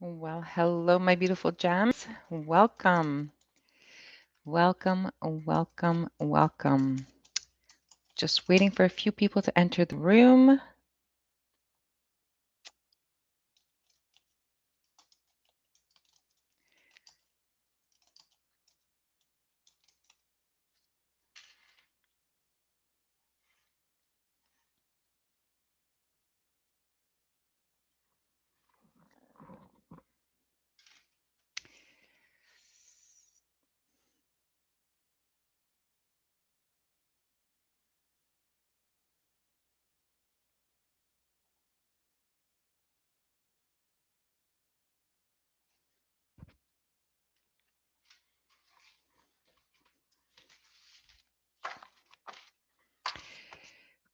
Well, hello, my beautiful gems. Welcome, welcome, welcome, welcome. Just waiting for a few people to enter the room.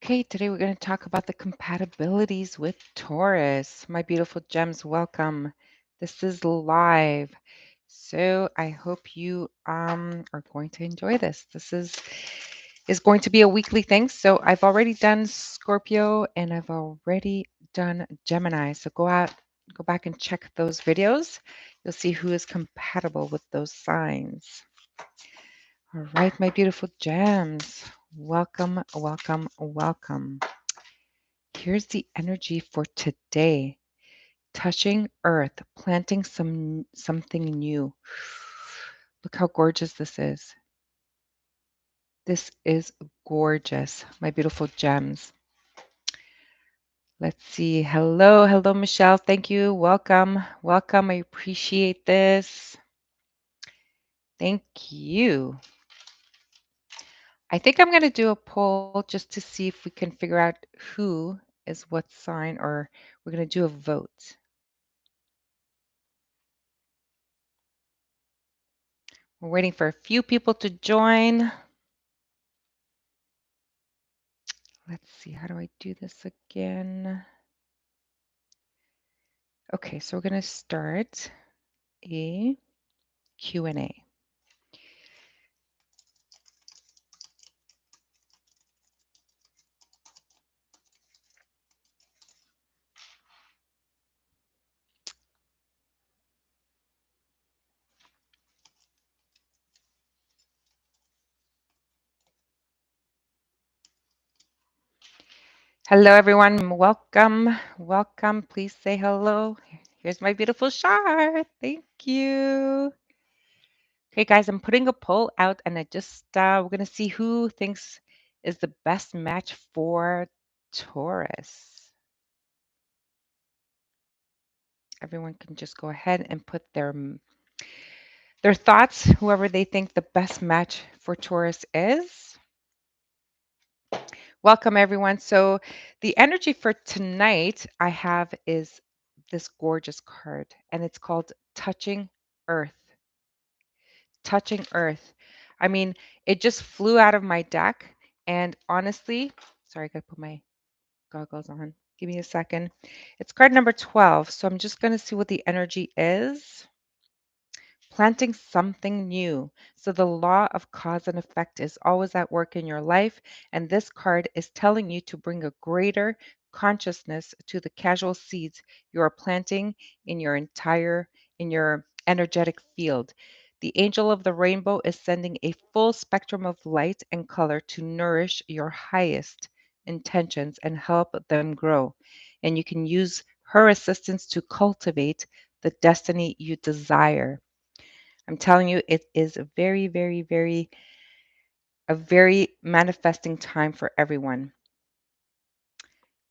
Okay, today we're going to talk about the compatibilities with Taurus. My beautiful gems, welcome. This is live. So I hope you are going to enjoy this. This is going to be a weekly thing. So I've already done Scorpio and I've already done Gemini. So go back and check those videos. You'll see who is compatible with those signs. All right, my beautiful gems. Welcome, welcome, welcome. Here's the energy for today. Touching earth, planting something new. Look how gorgeous this is. This is gorgeous, my beautiful gems. Let's see. Hello, hello, Michelle. Thank you. Welcome, welcome. I appreciate this. Thank you. I think I'm going to do a poll just to see if we can figure out who is what sign, or we're going to do a vote. We're waiting for a few people to join. Let's see, how do I do this again? Okay, so we're going to start a Q&A. Hello, everyone. Welcome. Welcome. Please say hello. Here's my beautiful Shar. Thank you. Okay, guys, I'm putting a poll out, and we're going to see who thinks is the best match for Taurus. Everyone can just go ahead and put their thoughts, whoever they think the best match for Taurus is. Welcome, everyone. So the energy for tonight I have is this gorgeous card, and it's called Touching Earth. Touching Earth. I mean, it just flew out of my deck, and honestly, sorry, I gotta put my goggles on. Give me a second. It's card number 12, so I'm just gonna see what the energy is. Planting something new. So the law of cause and effect is always at work in your life, and this card is telling you to bring a greater consciousness to the casual seeds you are planting in your energetic field. The angel of the rainbow is sending a full spectrum of light and color to nourish your highest intentions and help them grow. And you can use her assistance to cultivate the destiny you desire. I'm telling you, it is a very, very, a very manifesting time for everyone.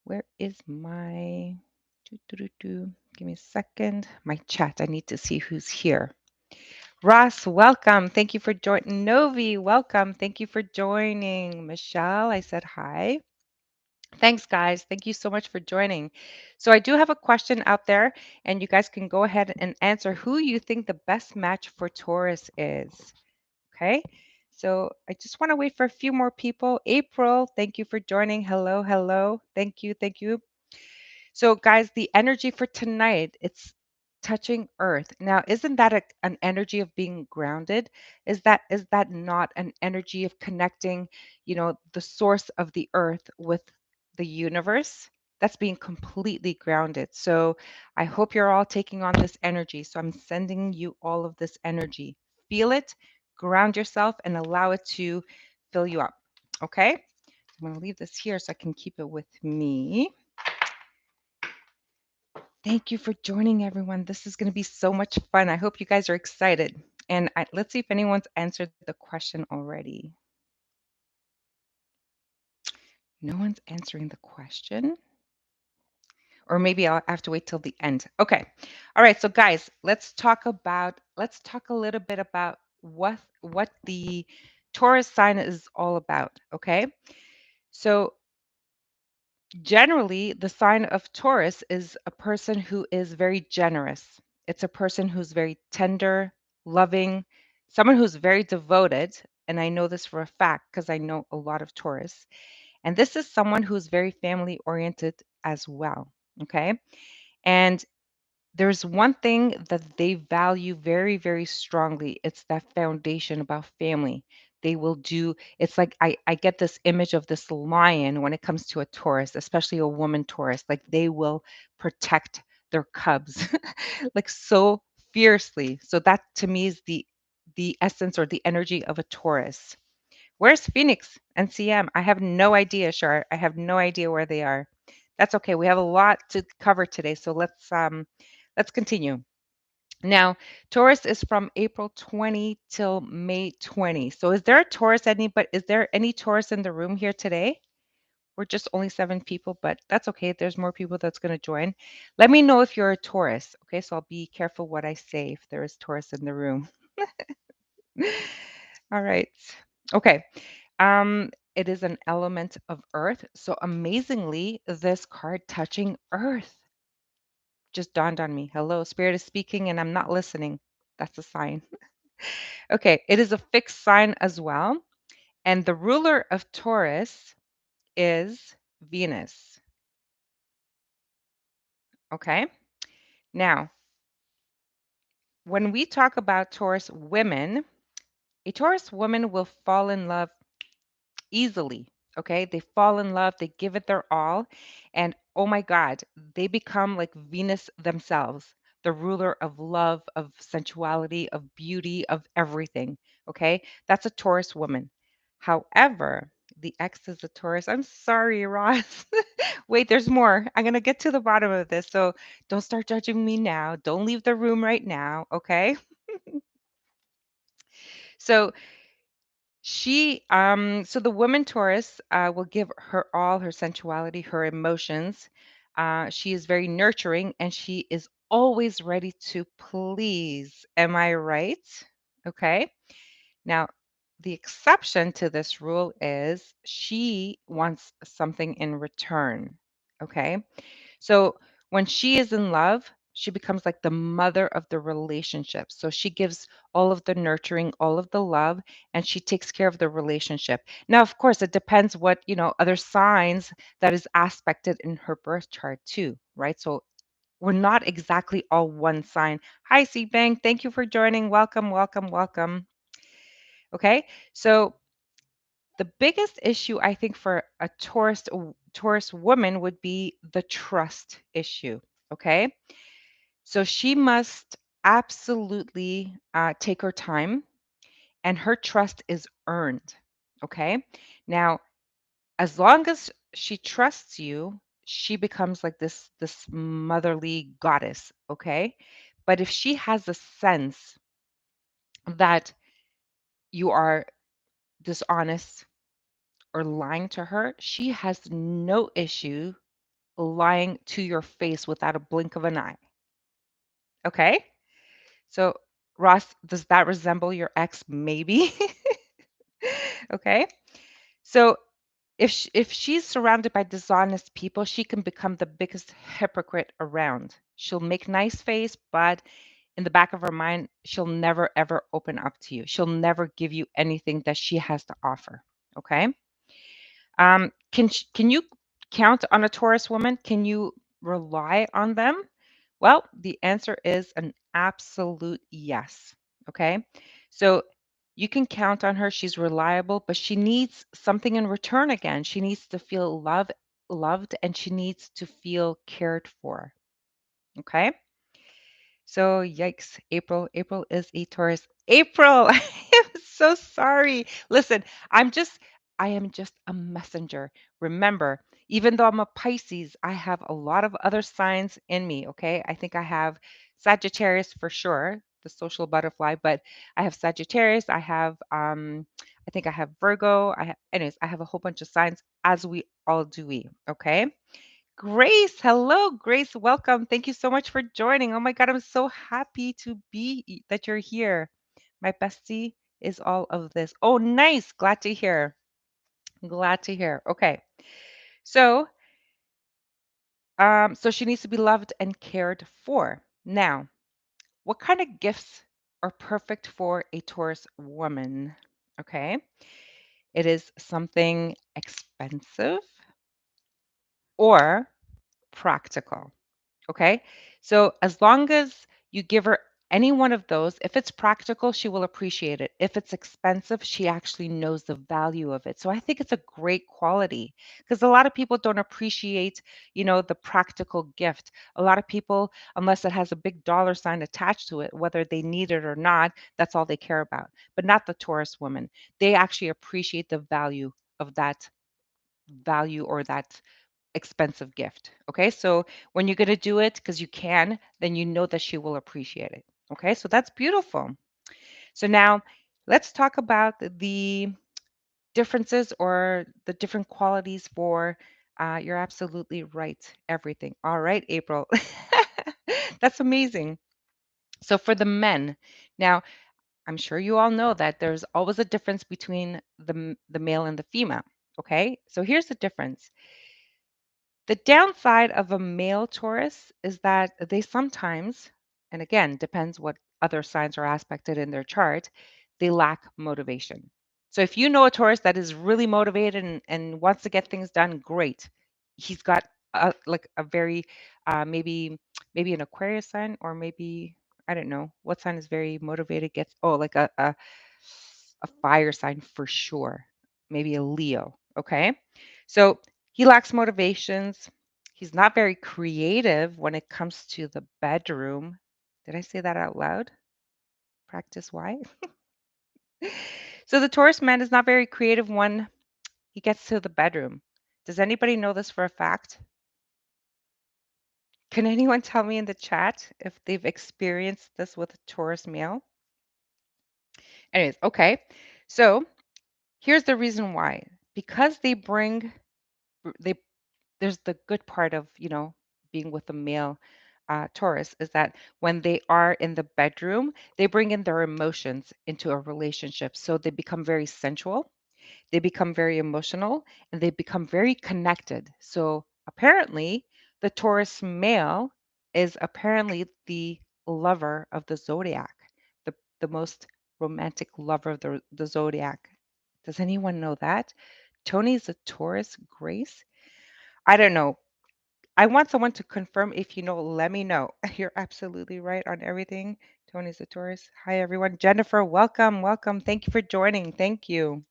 Where is my Give me a second. My chat. I need to see who's here. Ross, welcome. Thank you for joining. Novi, welcome. Thank you for joining. Michelle, I said hi. Thanks, guys. Thank you so much for joining. So I do have a question out there, and you guys can go ahead and answer who you think the best match for Taurus is. Okay. So I just want to wait for a few more people. April, thank you for joining. Hello, hello. Thank you, thank you. So guys, the energy for tonight, it's touching earth. Now, isn't that an energy of being grounded? Is that not an energy of connecting, the source of the earth with the universe? That's being completely grounded. So I hope you're all taking on this energy. So I'm sending you all of this energy. Feel it, ground yourself, and allow it to fill you up. Okay? I'm going to leave this here so I can keep it with me. Thank you for joining, everyone. This is going to be so much fun. I hope you guys are excited. And let's see if anyone's answered the question already. No one's answering the question. Or maybe I'll have to wait till the end. Okay. All right. So guys, let's talk a little bit about what the Taurus sign is all about. Okay. So generally, the sign of Taurus is a person who is very generous. It's a person who's very tender, loving, someone who's very devoted. And I know this for a fact because I know a lot of Taurus. And this is someone who's very family oriented as well. Okay. And there's one thing that they value very, very strongly. It's that foundation about family. They will do, it's like I get this image of this lion when it comes to a Taurus, especially a woman Taurus. Like they will protect their cubs like so fiercely. So that to me is the essence or the energy of a Taurus. Where's Phoenix and CM? I have no idea, Shar. I have no idea where they are. That's okay. We have a lot to cover today, so let's continue. Now, Taurus is from April 20 till May 20. So is there a Taurus but is there any Taurus in the room here today? We're just only 7 people, but that's okay. There's more people that's going to join. Let me know if you're a Taurus. Okay, so I'll be careful what I say if there is Taurus in the room. All right. Okay. It is an element of earth. So amazingly, this card touching earth just dawned on me. Hello, spirit is speaking and I'm not listening. That's a sign. Okay, it is a fixed sign as well. And the ruler of Taurus is Venus. Okay. Now, when we talk about Taurus women, a Taurus woman will fall in love easily. Okay. They fall in love, they give it their all. And oh my God, they become like Venus themselves, the ruler of love, of sensuality, of beauty, of everything. Okay. That's a Taurus woman. However, the ex is a Taurus. I'm sorry, Ross. Wait, there's more. I'm going to get to the bottom of this. So don't start judging me now. Don't leave the room right now. Okay. So so the woman Taurus will give her all her sensuality, her emotions. She is very nurturing and she is always ready to please. Am I right? Okay. Now, the exception to this rule is she wants something in return. Okay. So when she is in love, she becomes like the mother of the relationship. So she gives all of the nurturing, all of the love, and she takes care of the relationship. Now, of course, it depends what, other signs that is aspected in her birth chart too, right? So we're not exactly all one sign. Hi, C Bang. Thank you for joining. Welcome, welcome, welcome. Okay. So the biggest issue I think for a Taurus woman would be the trust issue. Okay. So she must absolutely take her time, and her trust is earned. Okay. Now, as long as she trusts you, she becomes like this motherly goddess. Okay. But if she has a sense that you are dishonest or lying to her, she has no issue lying to your face without a blink of an eye. Okay? So, Ross, does that resemble your ex? Maybe. Okay. So, if she's surrounded by dishonest people, she can become the biggest hypocrite around. She'll make nice face, but in the back of her mind, she'll never ever open up to you. She'll never give you anything that she has to offer. Okay? Can you count on a Taurus woman? Can you rely on them? Well, the answer is an absolute yes. Okay. So you can count on her. She's reliable, but she needs something in return again. She needs to feel loved and she needs to feel cared for. Okay. So, yikes, April. April is a Taurus. April, I am so sorry. Listen, I am just a messenger. Remember, even though I'm a Pisces, I have a lot of other signs in me. Okay. I think I have Sagittarius for sure, the social butterfly, but I have Sagittarius. I think I have Virgo. Anyways, I have a whole bunch of signs, as we all do. Okay. Grace, hello, Grace, welcome. Thank you so much for joining. Oh my God, I'm so happy to be that you're here. My bestie is all of this. Oh, nice. Glad to hear. Glad to hear. Okay. So, so she needs to be loved and cared for. Now, what kind of gifts are perfect for a Taurus woman? Okay. It is something expensive or practical. Okay. So as long as you give her any one of those, if it's practical, she will appreciate it. If it's expensive, she actually knows the value of it. So I think it's a great quality because a lot of people don't appreciate, the practical gift. A lot of people, unless it has a big dollar sign attached to it, whether they need it or not, that's all they care about. But not the Taurus woman. They actually appreciate the value of that value or that expensive gift. Okay. So when you're going to do it because you can, then you know that she will appreciate it. Okay. So that's beautiful. So now let's talk about the differences or the different qualities for, you're absolutely right. Everything. All right, April. That's amazing. So for the men, now I'm sure you all know that there's always a difference between the male and the female. Okay. So here's the difference. The downside of a male Taurus is that they sometimes, and again, depends what other signs are aspected in their chart, they lack motivation. So if you know a Taurus that is really motivated and wants to get things done, great. He's got like a very maybe an Aquarius sign or maybe I don't know what sign is very motivated gets like a fire sign for sure. Maybe a Leo. Okay. So he lacks motivations. He's not very creative when it comes to the bedroom. Did I say that out loud? Practice why? So the Taurus man is not very creative when he gets to the bedroom. Does anybody know this for a fact? Can anyone tell me in the chat if they've experienced this with a Taurus male? Anyways, okay. So here's the reason why. Because they there's the good part of, being with a male Taurus is that when they are in the bedroom, they bring in their emotions into a relationship. So they become very sensual, they become very emotional, and they become very connected. So apparently, the Taurus male is apparently the lover of the zodiac, the most romantic lover of the zodiac. Does anyone know that? Tony's a Taurus, Grace? I don't know. I want someone to confirm. If you know, let me know. You're absolutely right on everything. Tony's a Taurus. Hi, everyone. Jennifer, welcome. Welcome. Thank you for joining. Thank you.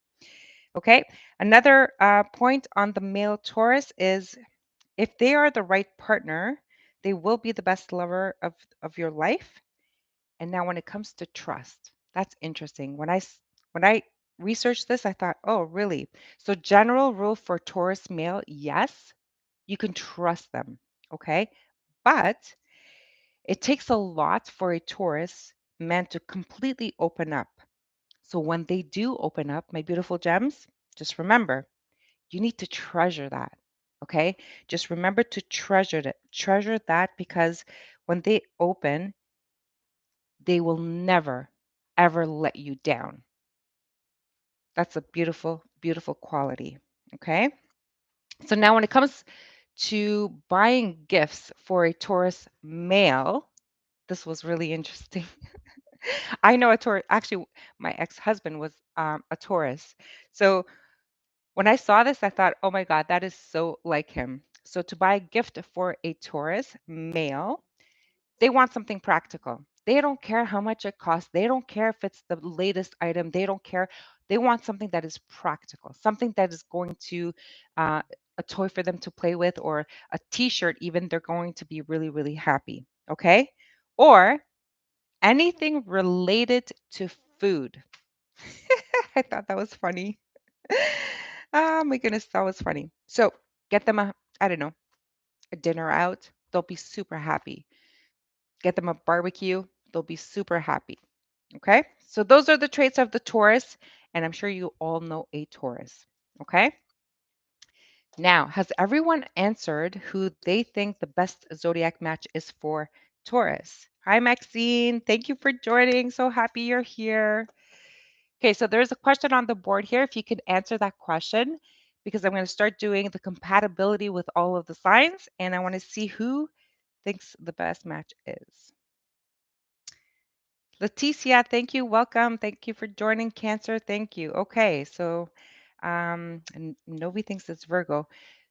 Okay. Another point on the male Taurus is if they are the right partner, they will be the best lover of your life. And now, when it comes to trust, that's interesting. When I researched this, I thought, oh, really? So, general rule for Taurus male, yes, you can trust them. Okay. But it takes a lot for a Taurus man to completely open up. So when they do open up, my beautiful gems, just remember, you need to treasure that. Okay? Just remember to treasure it. Treasure that because when they open, they will never ever let you down. That's a beautiful beautiful quality. Okay? So now when it comes to buying gifts for a Taurus male, this was really interesting. I know a Taurus. Actually, my ex-husband was a Taurus. So when I saw this, I thought, oh my God, that is so like him. So to buy a gift for a Taurus male, they want something practical. They don't care how much it costs. They don't care if it's the latest item. They don't care. They want something that is practical, something that is going to a toy for them to play with or a t-shirt even, they're going to be really, really happy. Okay? Or anything related to food. I thought that was funny. Oh my goodness, that was funny. So get them I don't know, a dinner out. They'll be super happy. Get them a barbecue. They'll be super happy. Okay? So those are the traits of the Taurus, and I'm sure you all know a Taurus. Okay? Now, has everyone answered who they think the best zodiac match is for Taurus? Hi, Maxine. Thank you for joining. So happy you're here. Okay, so there's a question on the board here. If you could answer that question, because I'm going to start doing the compatibility with all of the signs, and I want to see who thinks the best match is. Leticia, thank you. Welcome. Thank you for joining. Cancer, thank you. Okay, so and nobody thinks it's Virgo.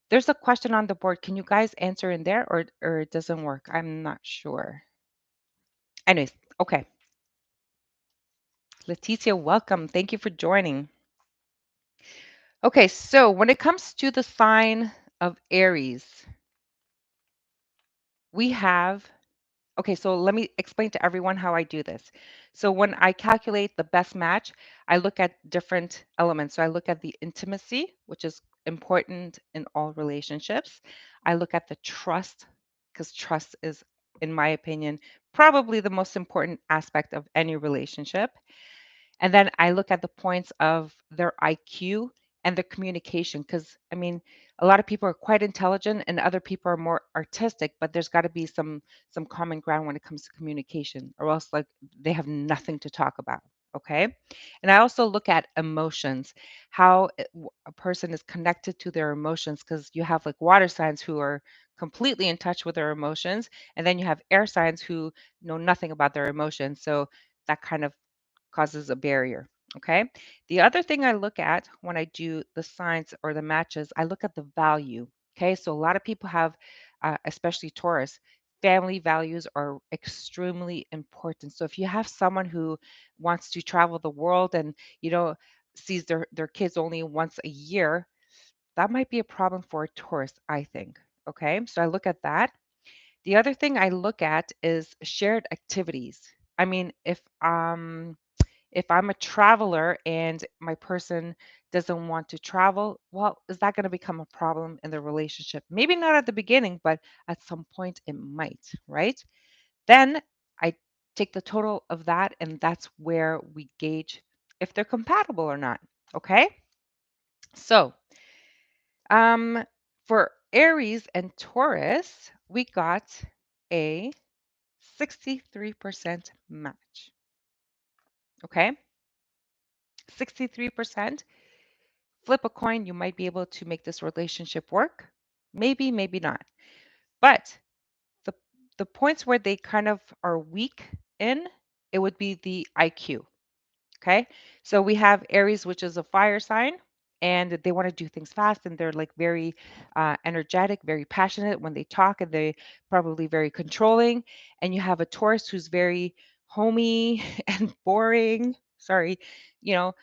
There's a question on the board. Can you guys answer in there or it doesn't work? I'm not sure. Anyways, okay. Leticia, welcome. Thank you for joining. Okay, so when it comes to the sign of Aries, we have, okay, so let me explain to everyone how I do this. So when I calculate the best match, I look at different elements. So I look at the intimacy, which is important in all relationships. I look at the trust, because trust is, in my opinion, probably the most important aspect of any relationship. And then I look at the points of their IQ and their communication because I mean, a lot of people are quite intelligent and other people are more artistic, but there's got to be some common ground when it comes to communication or else like they have nothing to talk about. Okay? And I also look at emotions, how a person is connected to their emotions because you have like water signs who are completely in touch with their emotions and then you have air signs who know nothing about their emotions. So that kind of causes a barrier. Okay. The other thing I look at when I do the signs or the matches, I look at the value. Okay. So a lot of people have, especially Taurus, family values are extremely important. So if you have someone who wants to travel the world and, sees their kids only once a year, that might be a problem for a Taurus, I think. Okay. So I look at that. The other thing I look at is shared activities. I mean, if I'm a traveler and my person doesn't want to travel, well, is that going to become a problem in the relationship? Maybe not at the beginning, but at some point it might, right? Then I take the total of that, and that's where we gauge if they're compatible or not. Okay. So, um, for Aries and Taurus, we got a 63% match. Okay. 63%. Flip a coin, you might be able to make this relationship work. Maybe, maybe not. But the the points where they kind of are weak in, it would be the IQ. Okay. So we have Aries, which is a fire sign, and they want to do things fast and they're like very energetic, very passionate when they talk, and they probably very controlling. And you have a Taurus who's very homey and boring. Sorry, you know,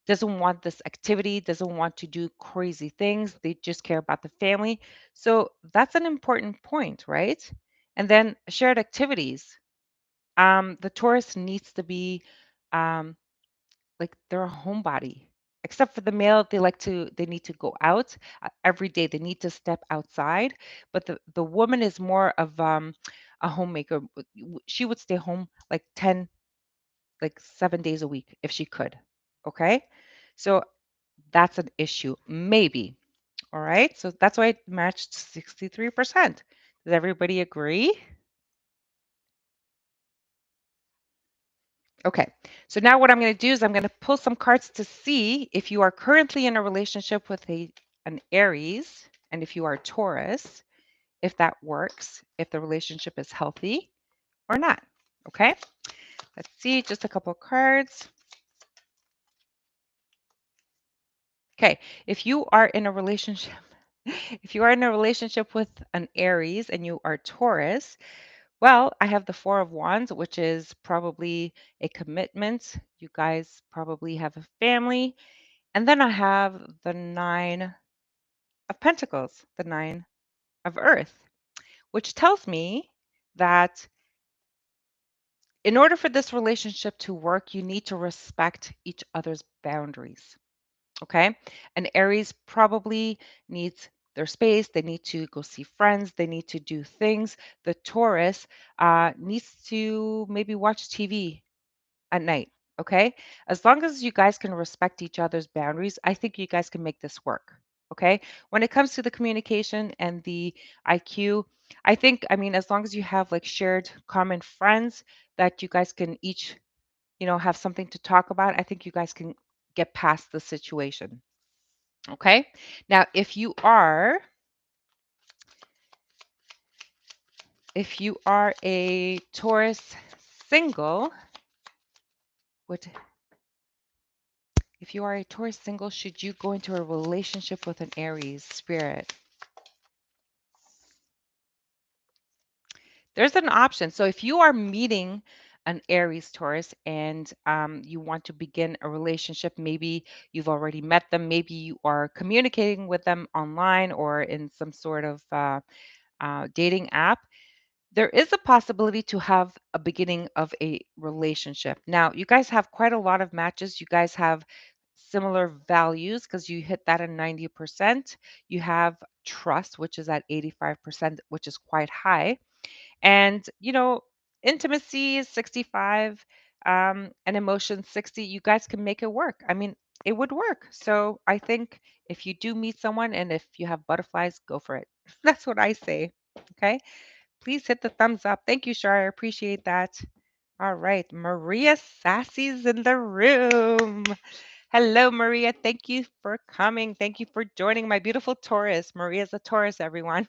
doesn't want this activity, doesn't want to do crazy things. They just care about the family. So that's an important point, right? And then shared activities. The Taurus needs to be um, like they're a homebody. Except for the male, they need to go out every day. They need to step outside. But the woman is more of a homemaker. She would stay home like 10, like 7 days a week if she could. Okay. So that's an issue. Maybe. All right. So that's why it matched 63%. Does everybody agree? Okay. So now what I'm going to do is I'm going to pull some cards to see if you are currently in a relationship with an Aries and if you are Taurus, if that works, if the relationship is healthy or not. Okay. Let's see just a couple of cards. Okay. If you are in a relationship, if you are in a relationship with an Aries and you are Taurus, well, I have the Four of Wands, which is probably a commitment. You guys probably have a family. And then I have the Nine of Pentacles, the Nine of Earth, which tells me that in order for this relationship to work, you need to respect each other's boundaries. Okay. And Aries probably needs their space. They need to go see friends. They need to do things. The Taurus needs to maybe watch TV at night. Okay. As long as you guys can respect each other's boundaries, I think you guys can make this work. Okay. When it comes to the communication and the IQ, I think, I mean, as long as you have like shared common friends that you guys can each, have something to talk about, I think you guys can get past the situation. Okay. Now, if you are a Taurus single, would if you are a Taurus single, should you go into a relationship with an Aries spirit? There's an option. So if you are meeting an Aries Taurus and you want to begin a relationship, maybe you've already met them, maybe you are communicating with them online or in some sort of dating app, there is a possibility to have a beginning of a relationship. Now, you guys have quite a lot of matches. You guys have similar values because you hit that at 90%. You have trust, which is at 85%, which is quite high. And, intimacy is 65, and emotion 60. You guys can make it work. I mean, it would work. So I think if you do meet someone and if you have butterflies, go for it. That's what I say. Okay. Please hit the thumbs up. Thank you, Shar. I appreciate that. All right. Maria Sassy's in the room. Hello, Maria. Thank you for coming. Thank you for joining my beautiful Taurus. Maria's a Taurus, everyone.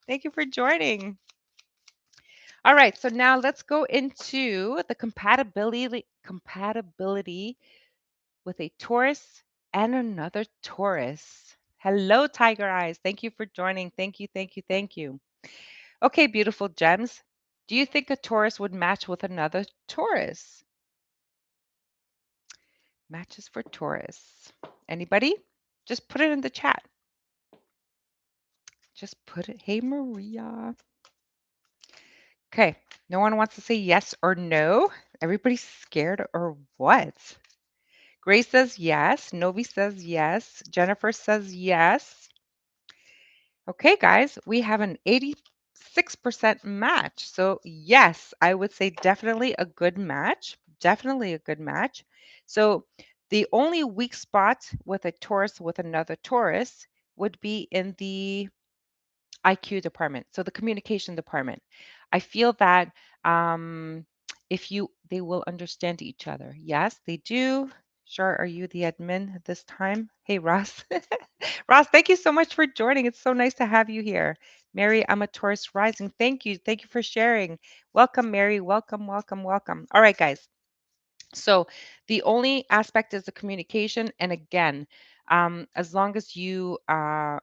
Thank you for joining. All right. So now let's go into the compatibility with a Taurus and another Taurus. Hello, Tiger Eyes. Thank you for joining. Thank you, thank you, thank you. Okay, beautiful gems. Do you think a Taurus would match with another Taurus? Matches for Taurus. Anybody? Just put it in the chat. Just put it. Hey, Maria. Okay. No one wants to say yes or no. Everybody's scared or what? Grace says yes. Novi says yes. Jennifer says yes. Okay, guys, we have an 86% match. So, yes, I would say definitely a good match. Definitely a good match. So, the only weak spot with a Taurus with another Taurus would be in the IQ department, so the communication department. I feel that if they will understand each other. Yes, they do. Sure, are you the admin this time? Hey, Ross. Ross, thank you so much for joining. It's so nice to have you here. Mary, I'm a Taurus rising. Thank you. Thank you for sharing. Welcome, Mary. Welcome, welcome, welcome. All right, guys. So the only aspect is the communication. And again, as long as you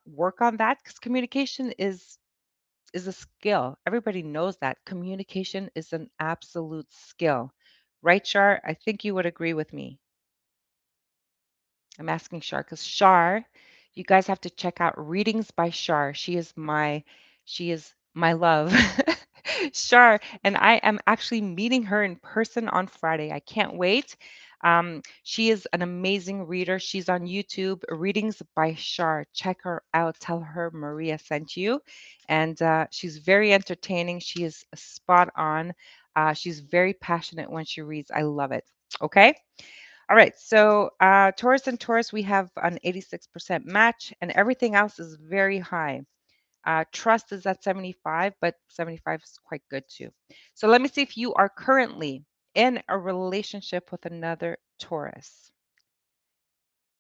work on that, because communication is a skill. Everybody knows that communication is an absolute skill. Right, Shar? I think you would agree with me. I'm asking Shar because Shar, you guys have to check out readings by Shar. She is my love. Shar, and I am actually meeting her in person on Friday. I can't wait. She is an amazing reader. She's on YouTube, Readings by Shar. Check her out. Tell her Maria sent you. And she's very entertaining. She is spot on. She's very passionate when she reads. I love it. Okay. All right, so Taurus and Taurus, we have an 86% match, and everything else is very high. Trust is at 75, but 75 is quite good too. So let me see if you are currently in a relationship with another Taurus.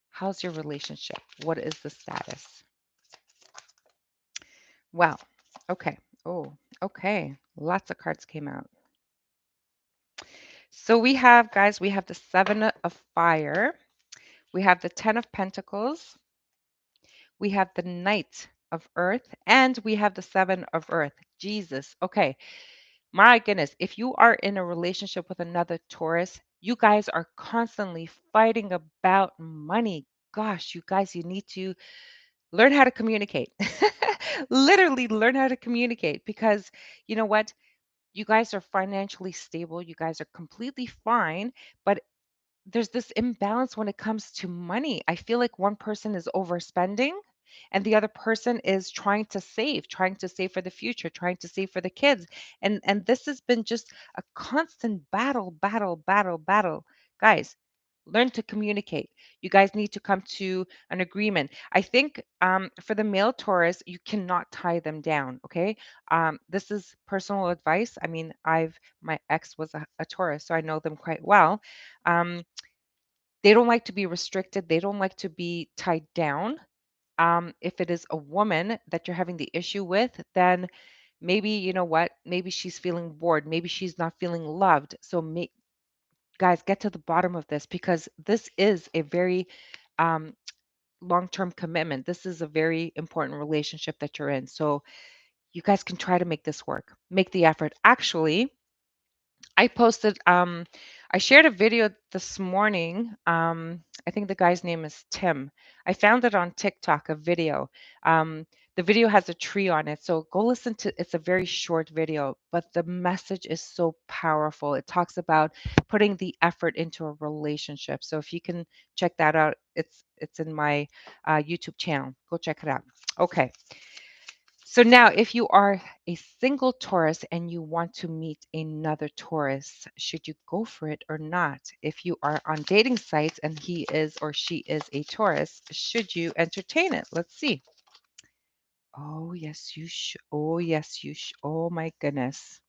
How's your relationship? What is the status? Well, okay. Oh, okay. Lots of cards came out. So we have, guys, we have the Seven of Fire. We have the Ten of Pentacles. We have the Knight of Earth, and we have the Seven of Earth. Jesus. Okay. My goodness. If you are in a relationship with another Taurus, you guys are constantly fighting about money. Gosh, you guys, you need to Learn how to communicate. Literally learn how to communicate because you know what? You guys are financially stable. You guys are completely fine, but there's this imbalance when it comes to money. I feel like one person is overspending and the other person is trying to save for the future, trying to save for the kids. And this has been just a constant battle, battle, battle, battle. Guys, learn to communicate. You guys need to come to an agreement. I think for the male Taurus, you cannot tie them down. Okay, this is personal advice. I mean, my ex was a Taurus, so I know them quite well. Um, they don't like to be restricted. They don't like to be tied down. If it is a woman that you're having the issue with, then maybe, you know what? Maybe she's feeling bored. Maybe she's not feeling loved. So, guys, get to the bottom of this because this is a very um, long term commitment. This is a very important relationship that you're in. So, you guys can try to make this work. Make the effort. Actually, I posted I shared a video this morning. I think the guy's name is Tim. I found it on TikTok, a video. The video has a tree on it. So go listen to it's a very short video, but the message is so powerful. It talks about putting the effort into a relationship. So if you can check that out, it's in my YouTube channel. Go check it out. Okay. So now, if you are a single Taurus and you want to meet another Taurus, should you go for it or not? If you are on dating sites and he is or she is a Taurus, should you entertain it? Let's see. Oh, yes, you should. Oh, yes, you should. Oh, my goodness.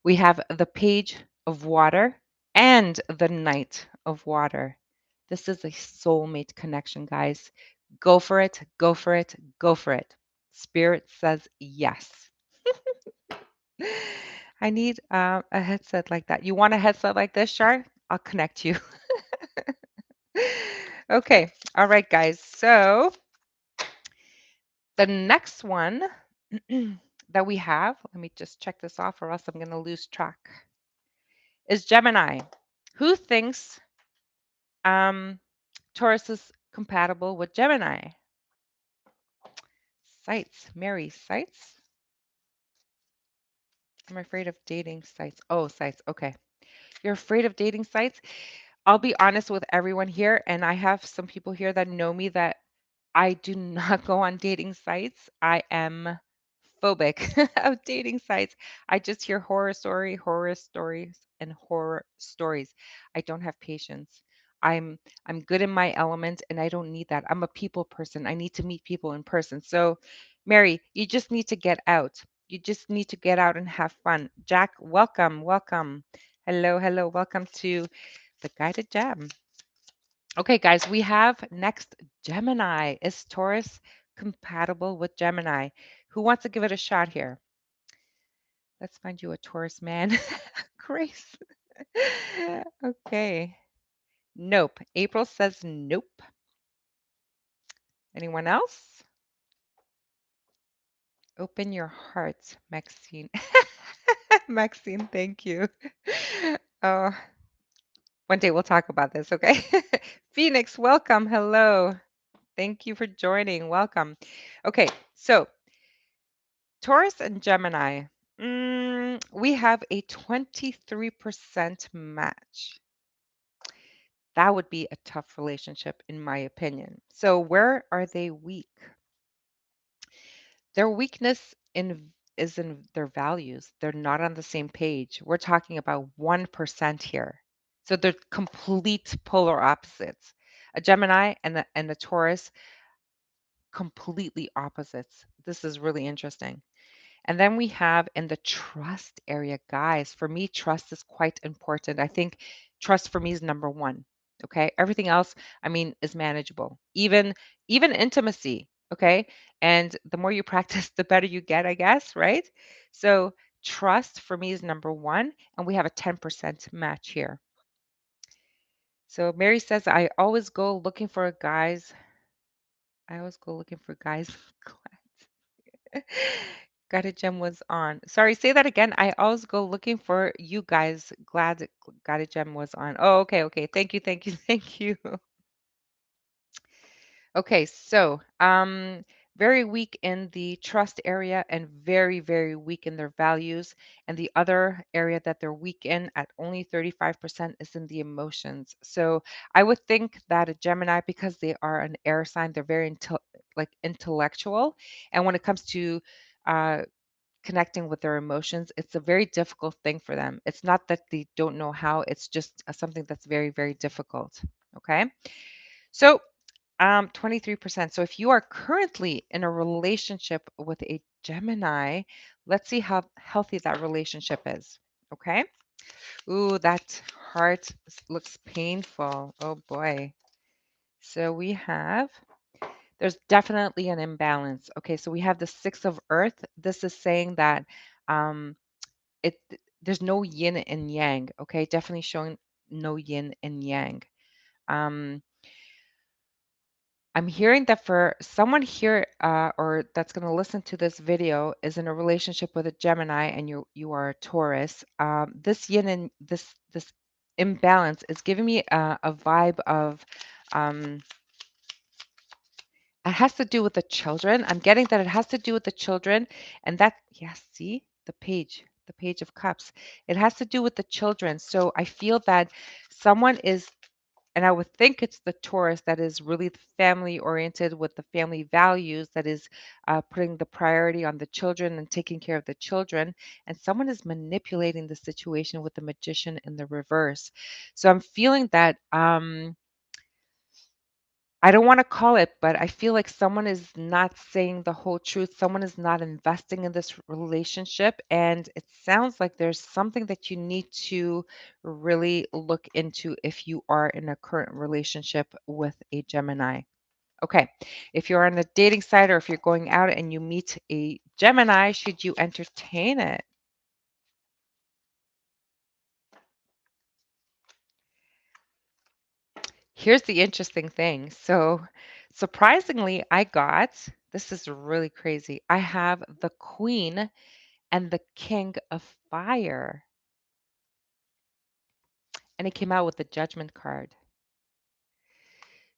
We have the Page of Water and the Knight of Water. This is a soulmate connection, guys. Go for it. Go for it. Go for it. Spirit says yes. I need a headset like that. You want a headset like this, Shar? I'll connect you. Okay. All right, guys. So the next one that we have, let me just check this off or else I'm going to lose track, is Gemini. Who thinks um, Taurus is compatible with Gemini? Sites. Mary, sites? I'm afraid of dating sites. Oh, sites. Okay. You're afraid of dating sites? I'll be honest with everyone here, and I have some people here that know me that I do not go on dating sites. I am phobic of dating sites. I just hear horror stories, and horror stories. I don't have patience. I'm good in my element and I don't need that. I'm a people person. I need to meet people in person. So, Mary, you just need to get out. You just need to get out and have fun. Jack, welcome, welcome. Hello, hello. Welcome to the Guided Jam. Okay, guys, we have next Gemini. Is Taurus compatible with Gemini? Who wants to give it a shot here? Let's find you a Taurus man. Grace. Okay. Nope. April says nope. Anyone else? Open your heart, Maxine. Maxine, thank you. Oh, one day we'll talk about this, okay? Phoenix, welcome. Hello. Thank you for joining. Welcome. Okay, so Taurus and Gemini. We have a 23% match. That would be a tough relationship, in my opinion. So, where are they weak? Their weakness is in their values. They're not on the same page. We're talking about 1% here. So, they're complete polar opposites. A Gemini and a Taurus, completely opposites. This is really interesting. And then we have in the trust area, guys, for me, trust is quite important. I think trust for me is number one. Okay. Everything else, I mean, is manageable. Even intimacy. Okay. And the more you practice, the better you get, I guess, right? So trust for me is number one. And we have a 10% match here. So Mary says, I always go looking for guys. Gotta Gem was on. Sorry, say that again. I always go looking for you guys. Glad Gotta Gem was on. Oh, okay, okay. Thank you, thank you, thank you. Okay, so very weak in the trust area and very, very weak in their values. And the other area that they're weak in at only 35% is in the emotions. So I would think that a Gemini, because they are an air sign, they're very like intellectual. And when it comes to uh, connecting with their emotions, it's a very difficult thing for them. It's not that they don't know how, it's just something that's very, very difficult. Okay. So 23%. So if you are currently in a relationship with a Gemini, let's see how healthy that relationship is. Okay. Ooh, that heart looks painful. Oh boy. So there's definitely an imbalance. Okay. So we have the Six of Earth. This is saying that um, it there's no yin and yang. Okay. Definitely showing no yin and yang. Um, I'm hearing that for someone here or that's going to listen to this video is in a relationship with a Gemini and you are a Taurus. This yin and this imbalance is giving me a vibe of um, it has to do with the children. I'm getting that it has to do with the children, and that yes, see the page of cups. It has to do with the children. So I feel that someone is and I would think it's the Taurus that is really family oriented with the family values that is putting the priority on the children and taking care of the children. And someone is manipulating the situation with the magician in the reverse. So I'm feeling that I don't want to call it, but I feel like someone is not saying the whole truth. Someone is not investing in this relationship. And it sounds like there's something that you need to really look into if you are in a current relationship with a Gemini. Okay. If you're on a dating site or if you're going out and you meet a Gemini, should you entertain it? Here's the interesting thing. So, surprisingly, I got this is really crazy. I have the Queen and the King of Fire, and it came out with the Judgment card.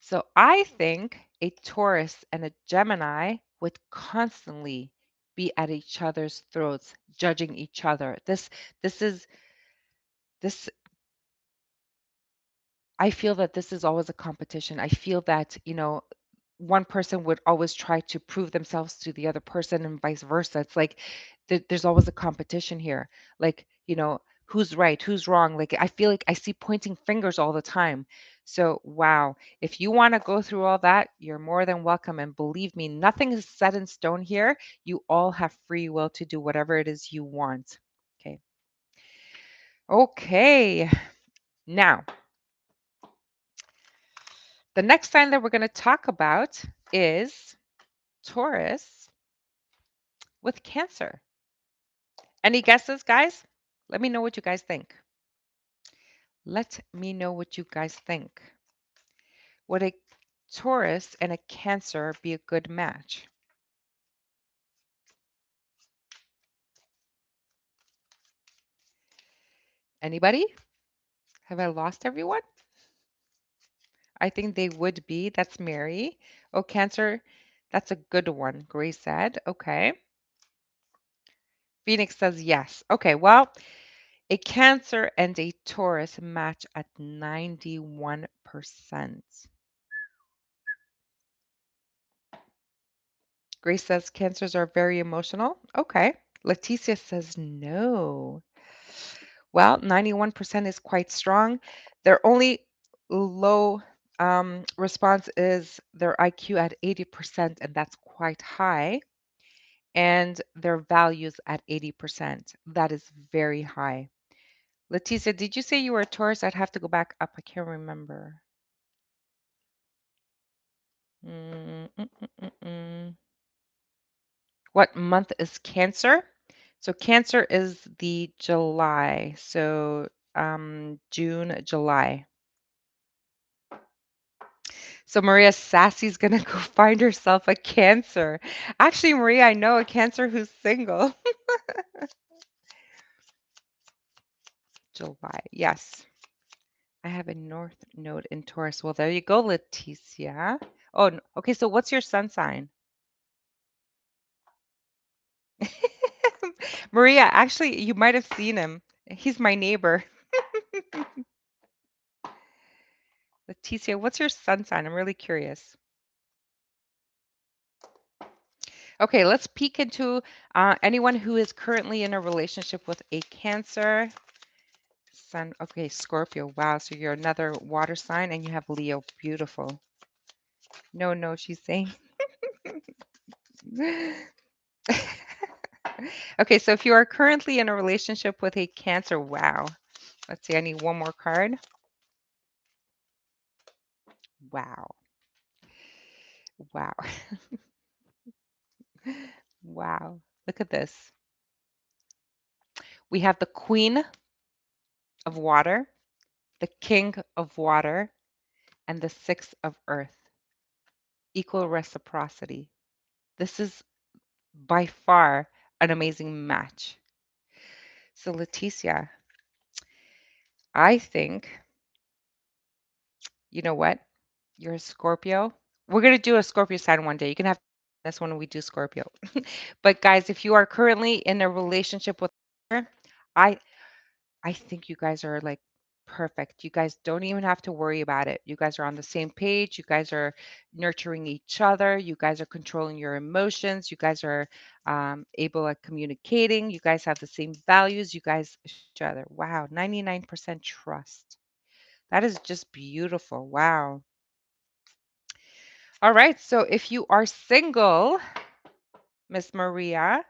So, I think a Taurus and a Gemini would constantly be at each other's throats, judging each other. This is this I feel that this is always a competition. I feel that, one person would always try to prove themselves to the other person and vice versa. It's like there's always a competition here. Like, who's right, who's wrong. Like, I feel like I see pointing fingers all the time. So, wow. If you want to go through all that, you're more than welcome. And believe me, nothing is set in stone here. You all have free will to do whatever it is you want. Okay. Okay. Now, the next sign that we're going to talk about is Taurus with Cancer. Any guesses, guys? Let me know what you guys think. Let me know what you guys think. Would a Taurus and a Cancer be a good match? Anybody? Have I lost everyone? I think they would be. That's Mary. Oh, Cancer, that's a good one. Grace said. Okay. Phoenix says yes. Okay, well, a Cancer and a Taurus match at 91%. Grace says Cancers are very emotional. Okay. Leticia says no. Well, 91% is quite strong. Their only low response is their IQ at 80%, and that's quite high. And their values at 80%. That is very high. Leticia, did you say you were a Taurus? I'd have to go back up. I can't remember. Mm, mm, mm, mm, mm. What month is Cancer? So Cancer is the July. So June, July. So Maria Sassy's gonna go find herself a Cancer. Actually, Maria, I know a Cancer who's single. July. Yes. I have a North Node in Taurus. Well, there you go, Leticia. Oh, okay. So what's your sun sign? Maria, actually, you might have seen him. He's my neighbor. Leticia, what's your sun sign? I'm really curious. Okay, let's peek into anyone who is currently in a relationship with a Cancer. Sun, okay, Scorpio. Wow, so you're another water sign and you have Leo. Beautiful. No, no, she's saying. Okay, so if you are currently in a relationship with a Cancer, wow. Let's see, I need one more card. Wow. Wow. Wow. Look at this. We have the Queen of Water, the King of Water, and the Six of Earth. Equal reciprocity. This is by far an amazing match. So, Leticia, I think, you know what? You're a Scorpio. We're going to do a Scorpio sign one day. You can have this when we do Scorpio. But guys, if you are currently in a relationship with her, I I think you guys are like perfect. You guys don't even have to worry about it. You guys are on the same page. You guys are nurturing each other. You guys are controlling your emotions. You guys are able at communicating. You guys have the same values. You guys each other. Wow, 99% trust. That is just beautiful. Wow. All right. So if you are single, Miss Maria,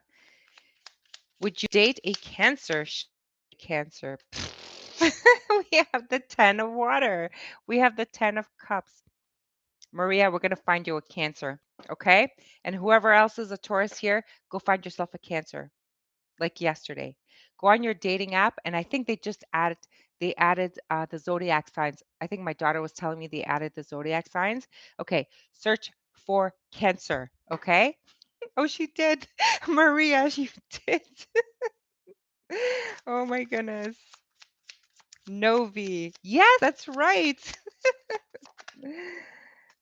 would you date a Cancer? Cancer. We have the 10 of water. We have the 10 of cups. Maria, we're going to find you a Cancer. Okay. And whoever else is a Taurus here, go find yourself a Cancer like yesterday. Go on your dating app. And I think they added the zodiac signs. I think my daughter was telling me they added the zodiac signs. Okay. Search for Cancer. Okay. Oh, she did. Maria, she did. Oh my goodness. Novi. Yes, that's right.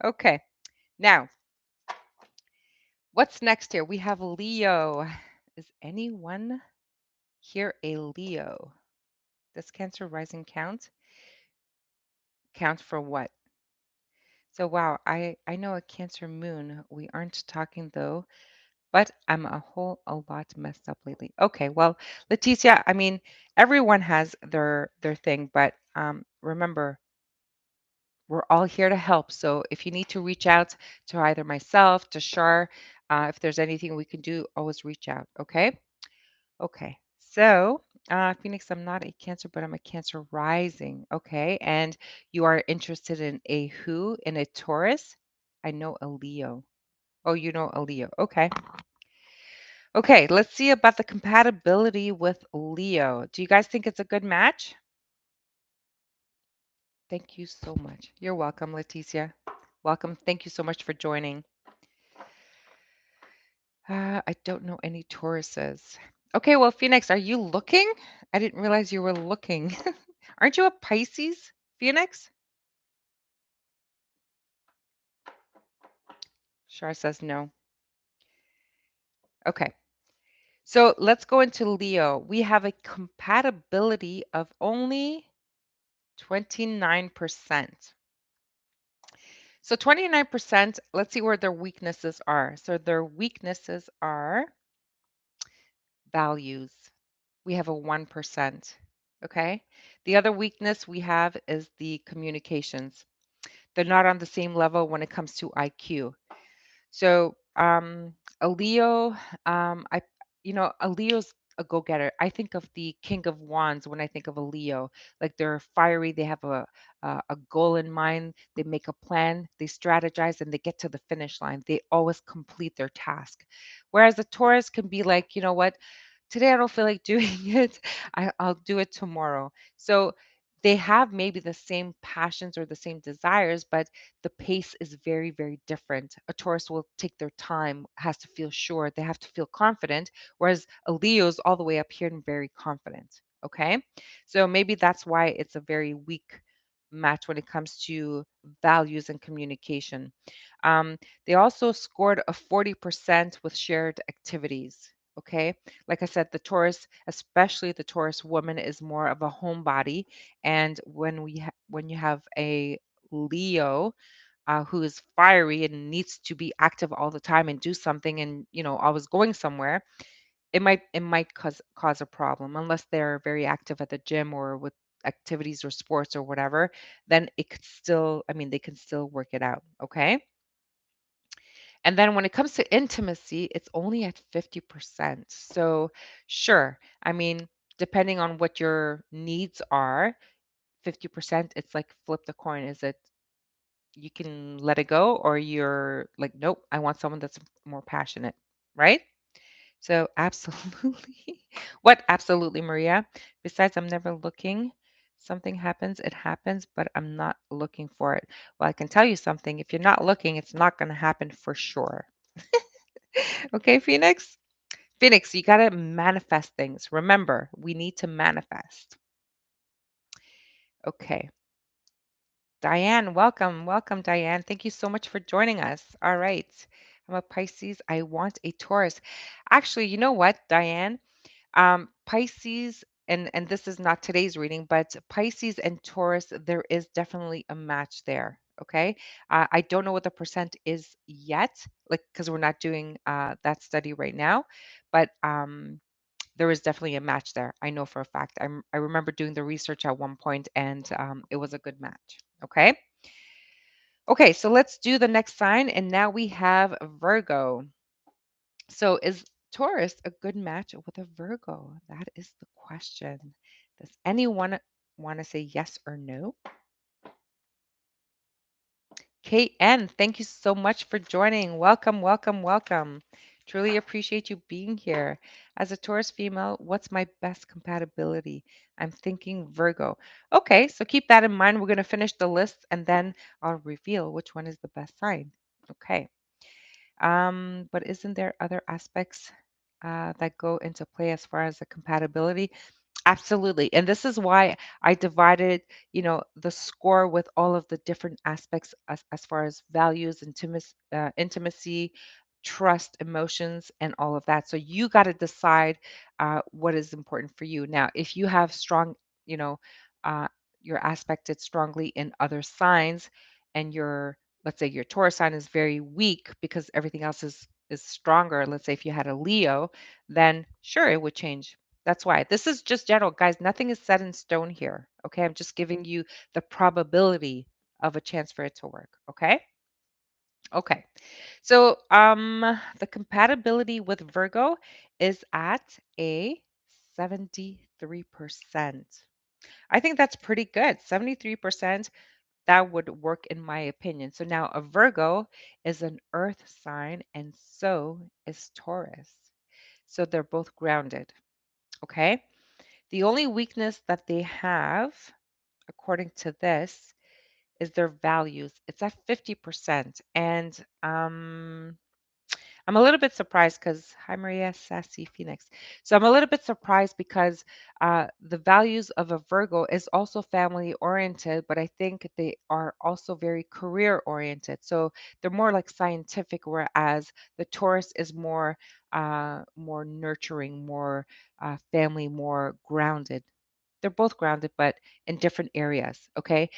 Okay. Now, what's next here? We have Leo. Is anyone here a Leo? Does Cancer rising count? Count for what? So wow, I know a Cancer moon. We aren't talking though, but I'm a lot messed up lately. Okay, well, Leticia, I mean, everyone has their thing, but remember, we're all here to help. So if you need to reach out to either myself, to Shar, if there's anything we can do, always reach out. Okay. Okay. So, Phoenix, I'm not a Cancer, but I'm a Cancer rising. Okay. And you are interested in a who, in a Taurus? I know a Leo. Oh, you know a Leo. Okay. Okay. Let's see about the compatibility with Leo. Do you guys think it's a good match? Thank you so much. You're welcome, Leticia. Welcome. Thank you so much for joining. I don't know any Tauruses. Okay, well, Phoenix, are you looking? I didn't realize you were looking. Aren't you a Pisces, Phoenix? Shar says no. Okay, so let's go into Leo. We have a compatibility of only 29%. So 29%, let's see where their weaknesses are. So their weaknesses are values. We have a 1%. Okay. The other weakness we have is the communications. They're not on the same level when it comes to IQ. So a Leo, I a Leo's a go-getter. I think of the King of Wands when I think of a Leo. Like they're fiery, they have a goal in mind, they make a plan, they strategize, and they get to the finish line. They always complete their task. Whereas a Taurus can be like, you know what, today I don't feel like doing it. I'll do it tomorrow. So they have maybe the same passions or the same desires, but the pace is very, very different. A Taurus will take their time, has to feel sure, they have to feel confident, whereas a Leo's all the way up here and very confident. Okay. So maybe that's why it's a very weak match when it comes to values and communication. Um, they also scored a 40% with shared activities. Okay. Like I said, the Taurus, especially the Taurus woman, is more of a homebody. And when you have a Leo, who is fiery and needs to be active all the time and do something and always going somewhere, it might cause a problem unless they're very active at the gym or with activities or sports or whatever. Then it could still, I mean, they can still work it out. Okay. And then when it comes to intimacy, it's only at 50%. So sure, I mean, depending on what your needs are, 50%, it's like flip the coin. Is it you can let it go, or you're like, nope, I want someone that's more passionate, right? So absolutely. What? Absolutely, Maria. Besides, I'm never looking. Something happens, it happens, but I'm not looking for it. Well, I can tell you something. If you're not looking, it's not going to happen for sure. Okay, Phoenix? Phoenix, you got to manifest things. Remember, we need to manifest. Okay. Diane, welcome. Welcome, Diane. Thank you so much for joining us. All right. I'm a Pisces. I want a Taurus. Actually, you know what, Diane? Pisces, and this is not today's reading, but Pisces and Taurus, there is definitely a match there. Okay. I don't know what the percent is yet, like, because we're not doing that study right now, but there is definitely a match there. I know for a fact. I remember doing the research at one point, and it was a good match. Okay. Okay. So let's do the next sign. And now we have Virgo. So is Taurus a good match with a Virgo? That is the question. Does anyone want to say yes or no? KN, thank you so much for joining. Welcome, welcome, welcome. Truly appreciate you being here. As a Taurus female, what's my best compatibility? I'm thinking Virgo. Okay, so keep that in mind. We're going to finish the list and then I'll reveal which one is the best sign. Okay. But isn't there other aspects that go into play as far as the compatibility? Absolutely. And this is why I divided, the score with all of the different aspects as far as values, intimacy, trust, emotions, and all of that. So you got to decide what is important for you. Now, if you have strong, you know, uh, you're aspected strongly in other signs, and let's say your Taurus sign is very weak because everything else is stronger. Let's say if you had a Leo, then sure it would change. That's why this is just general, guys. Nothing is set in stone here. Okay. I'm just giving you the probability of a chance for it to work. Okay. Okay. So the compatibility with Virgo is at a 73%. I think that's pretty good. 73%, that would work in my opinion. So now a Virgo is an earth sign and so is Taurus. So they're both grounded. Okay. The only weakness that they have, according to this, is their values. It's at 50%. And I'm a little bit surprised because, hi, Maria, Sassy Phoenix. So I'm a little bit surprised because the values of a Virgo is also family oriented, but I think they are also very career oriented. So they're more like scientific, whereas the Taurus is more nurturing, more family, more grounded. They're both grounded, but in different areas. Okay.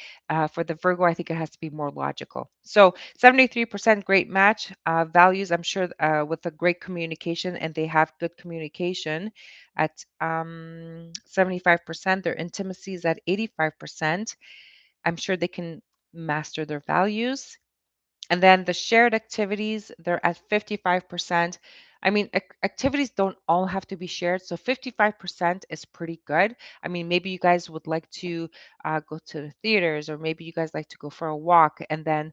For the Virgo, I think it has to be more logical. So 73% great match. Values, I'm sure, with a great communication, and they have good communication at 75%. Their intimacy is at 85%. I'm sure they can master their values. And then the shared activities, they're at 55%. I mean, activities don't all have to be shared. So 55% is pretty good. I mean, maybe you guys would like to go to the theaters, or maybe you guys like to go for a walk. And then,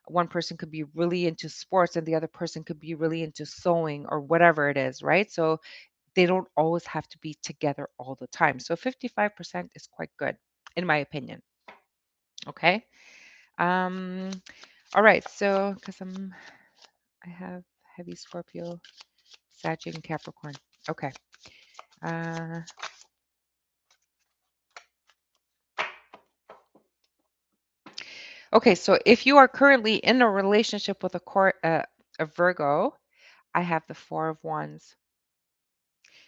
one person could be really into sports and the other person could be really into sewing or whatever it is, right? So they don't always have to be together all the time. So 55% is quite good, in my opinion. Okay. Um, all right. So, because I have heavy Scorpio, Sagittarius, and Capricorn. Okay. Uh, Okay, so if you are currently in a relationship with a Virgo, I have the Four of Wands.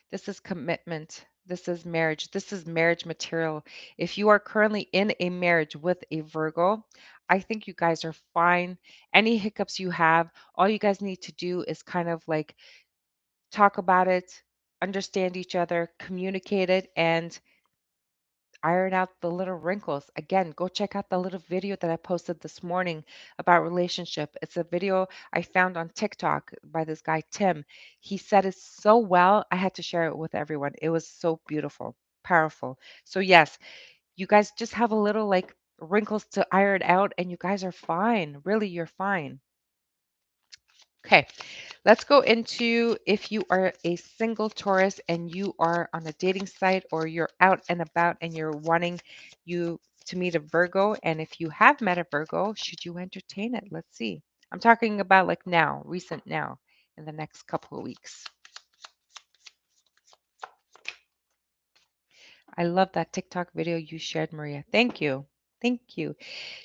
This is commitment. This is marriage. This is marriage material. If you are currently in a marriage with a Virgo, I think you guys are fine. Any hiccups you have, all you guys need to do is kind of like talk about it, understand each other, communicate it, and iron out the little wrinkles. Again, go check out the little video that I posted this morning about relationship. It's a video I found on TikTok by this guy, Tim. He said it so well, I had to share it with everyone. It was so beautiful, powerful. So, yes, you guys just have a little like wrinkles to iron out, and you guys are fine. Really, you're fine. Okay, let's go into if you are a single Taurus and you are on a dating site or you're out and about and you're wanting you to meet a Virgo. And if you have met a Virgo, should you entertain it? Let's see. I'm talking about like now, recent now, in the next couple of weeks. I love that TikTok video you shared, Maria. Thank you. Thank you.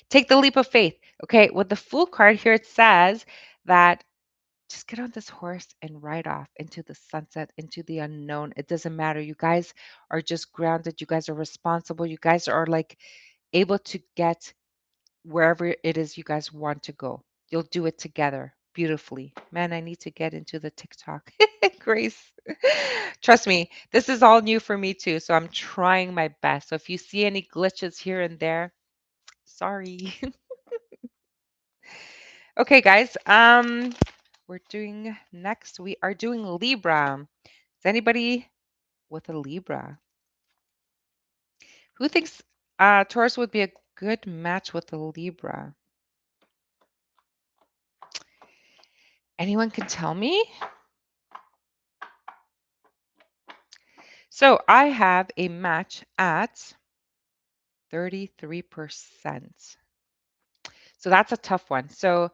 Take the leap of faith. Okay, with the Fool card here, it says that just get on this horse and ride off into the sunset, into the unknown. It doesn't matter. You guys are just grounded. You guys are responsible. You guys are like able to get wherever it is you guys want to go. You'll do it together beautifully. Man, I need to get into the TikTok. Grace. Trust me, this is all new for me too. So I'm trying my best. So if you see any glitches here and there, sorry. Okay, guys. We're doing next. We are doing Libra. Is anybody with a Libra? Who thinks Taurus would be a good match with a Libra? Anyone can tell me? So I have a match at 33%. So that's a tough one. So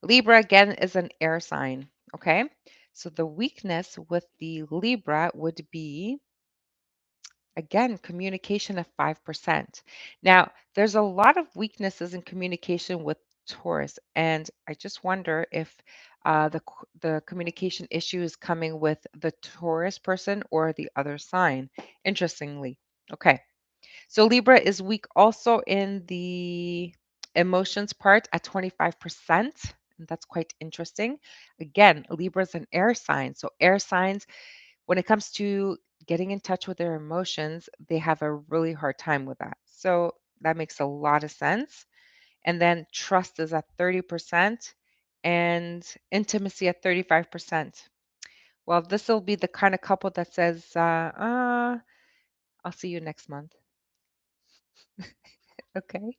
Libra again is an air sign. Okay. So the weakness with the Libra would be again, communication of 5%. Now, there's a lot of weaknesses in communication with Taurus, and I just wonder if the communication issue is coming with the Taurus person or the other sign. Interestingly, okay. So Libra is weak also in the emotions part at 25%. And that's quite interesting. Again, Libra is an air sign. So air signs when it comes to getting in touch with their emotions, they have a really hard time with that. So that makes a lot of sense. And then trust is at 30% and intimacy at 35%. Well, this will be the kind of couple that says, I'll see you next month. Okay.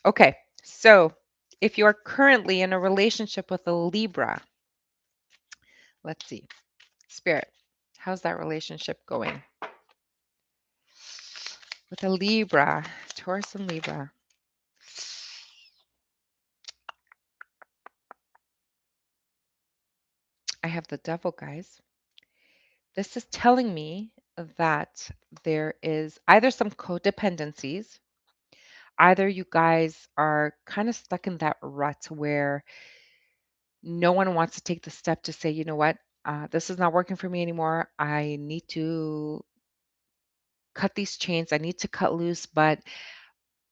Okay. So if you are currently in a relationship with a Libra, let's see. Spirit, how's that relationship going? With a Libra, Taurus and Libra. I have the devil, guys. This is telling me that there is either some codependencies, either you guys are kind of stuck in that rut where no one wants to take the step to say, you know what, this is not working for me anymore. I need to cut these chains. I need to cut loose, but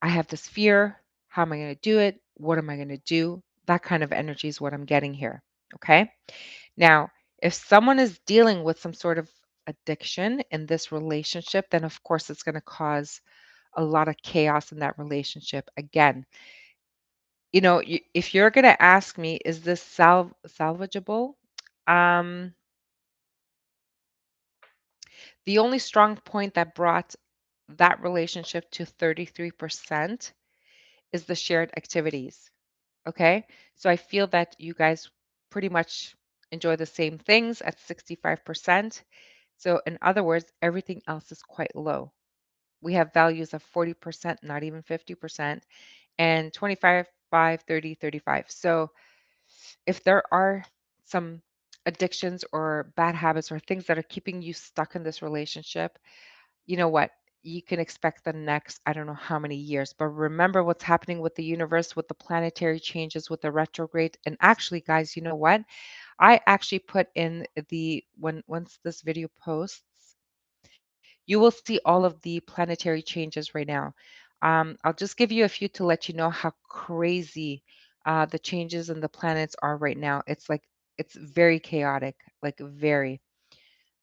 I have this fear. How am I going to do it? What am I going to do? That kind of energy is what I'm getting here. Okay. Now, if someone is dealing with some sort of addiction in this relationship, then of course it's going to cause a lot of chaos in that relationship. Again, if you're going to ask me, is this salvageable? Um, the only strong point that brought that relationship to 33% is the shared activities. Okay. So I feel that you guys pretty much enjoy the same things at 65%. So, in other words, everything else is quite low. We have values of 40%, not even 50%, and 25, 5, 30, 35. So, if there are some addictions or bad habits or things that are keeping you stuck in this relationship, you know what? you can expect the next, I don't know how many years. But remember what's happening with the universe, with the planetary changes, with the retrograde. And actually, guys, you know what? I actually put in the when once this video posts, you will see all of the planetary changes right now. I'll just give you a few to let you know how crazy the changes in the planets are right now. It's very chaotic, like very.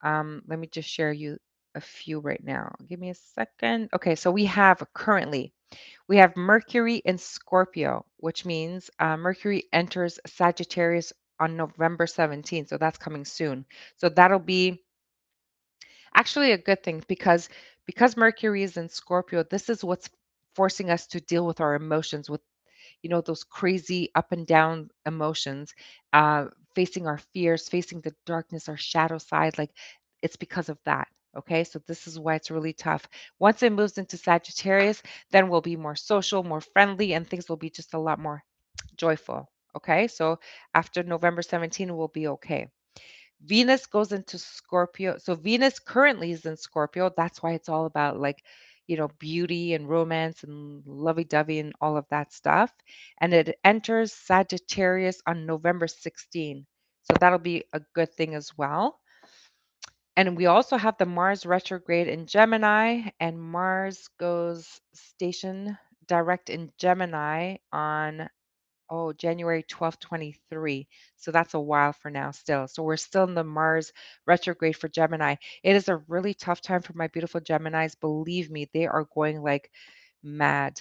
Let me just share you a few right now. Give me a second. Okay, so we have Mercury in Scorpio, which means Mercury enters Sagittarius on November 17th. So that's coming soon. So that'll be actually a good thing because Mercury is in Scorpio. This is what's forcing us to deal with our emotions, with those crazy up and down emotions, uh, facing our fears, facing the darkness, our shadow side. Like it's because of that. Okay, so this is why it's really tough. Once it moves into Sagittarius, then we'll be more social, more friendly, and things will be just a lot more joyful. Okay, so after November 17, we'll be okay. Venus goes into Scorpio. So Venus currently is in Scorpio. That's why it's all about like, beauty and romance and lovey-dovey and all of that stuff. And it enters Sagittarius on November 16. So that'll be a good thing as well. And we also have the Mars retrograde in Gemini, and Mars goes station direct in Gemini on January 12th, 23. So that's a while for now still. So we're still in the Mars retrograde for Gemini. It is a really tough time for my beautiful Geminis. Believe me, they are going like mad.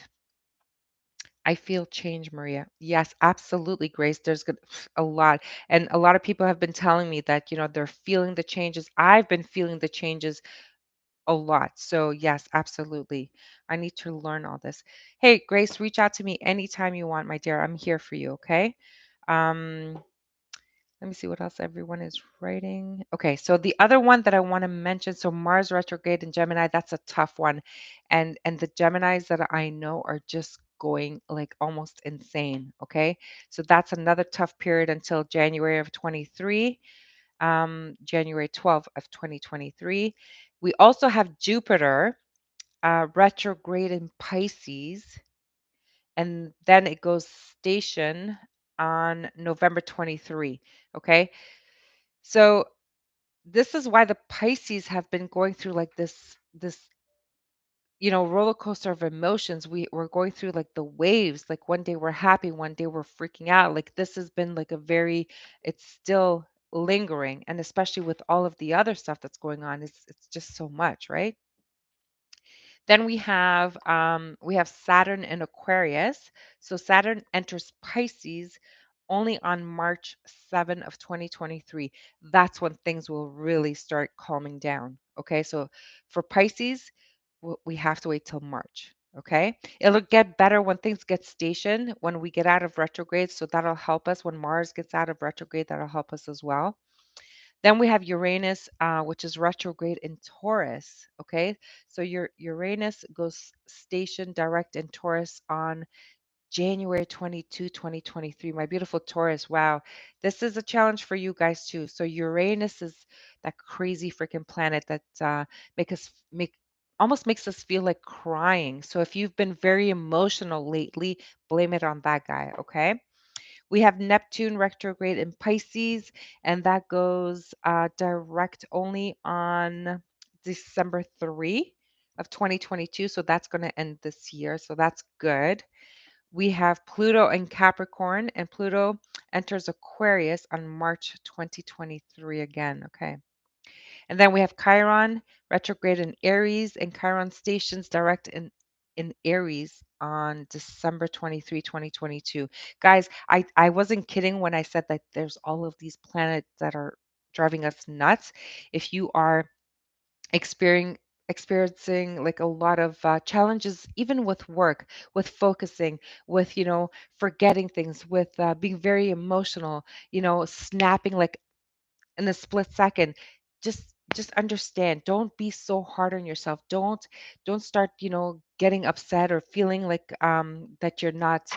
I feel change, Maria. Yes, absolutely, Grace. A lot. And a lot of people have been telling me that, they're feeling the changes. I've been feeling the changes a lot. So, yes, absolutely. I need to learn all this. Hey, Grace, reach out to me anytime you want, my dear. I'm here for you, okay? Um, Let me see what else everyone is writing. Okay, so the other one that I want to mention, so Mars retrograde in Gemini, that's a tough one. And the Geminis that I know are just going like almost insane, okay? So that's another tough period until January of 23, January 12th of 2023. We also have Jupiter retrograde in Pisces, and then it goes station on November 23. Okay. So this is why the Pisces have been going through like this roller coaster of emotions. We're going through like the waves. Like one day we're happy, one day we're freaking out. Like this has been like it's still lingering, and especially with all of the other stuff that's going on, it's just so much, right? Then we have Saturn in Aquarius. So Saturn enters Pisces only on March 7 of 2023. That's when things will really start calming down. Okay, so for Pisces, we have to wait till March. Okay, it'll get better when things get stationed, when we get out of retrograde. So that'll help us when Mars gets out of retrograde. That'll help us as well. Then we have Uranus, which is retrograde in Taurus. Okay, so your Uranus goes station direct in Taurus on January 22, 2023. My beautiful Taurus. Wow, this is a challenge for you guys too. So Uranus is that crazy freaking planet that make us make almost makes us feel like crying. So if you've been very emotional lately, blame it on that guy. Okay. We have Neptune retrograde in Pisces, and that goes direct only on December 3 of 2022. So that's going to end this year. So that's good. We have Pluto and Capricorn, and Pluto enters Aquarius on March 2023 again. Okay. And then we have Chiron retrograde in Aries, and Chiron stations direct in Aries on December 23, 2022. Guys, I wasn't kidding when I said that there's all of these planets that are driving us nuts. If you are experiencing like a lot of challenges, even with work, with focusing, with forgetting things, with being very emotional, snapping like in a split second, just understand, don't be so hard on yourself. Don't start getting upset or feeling like that you're not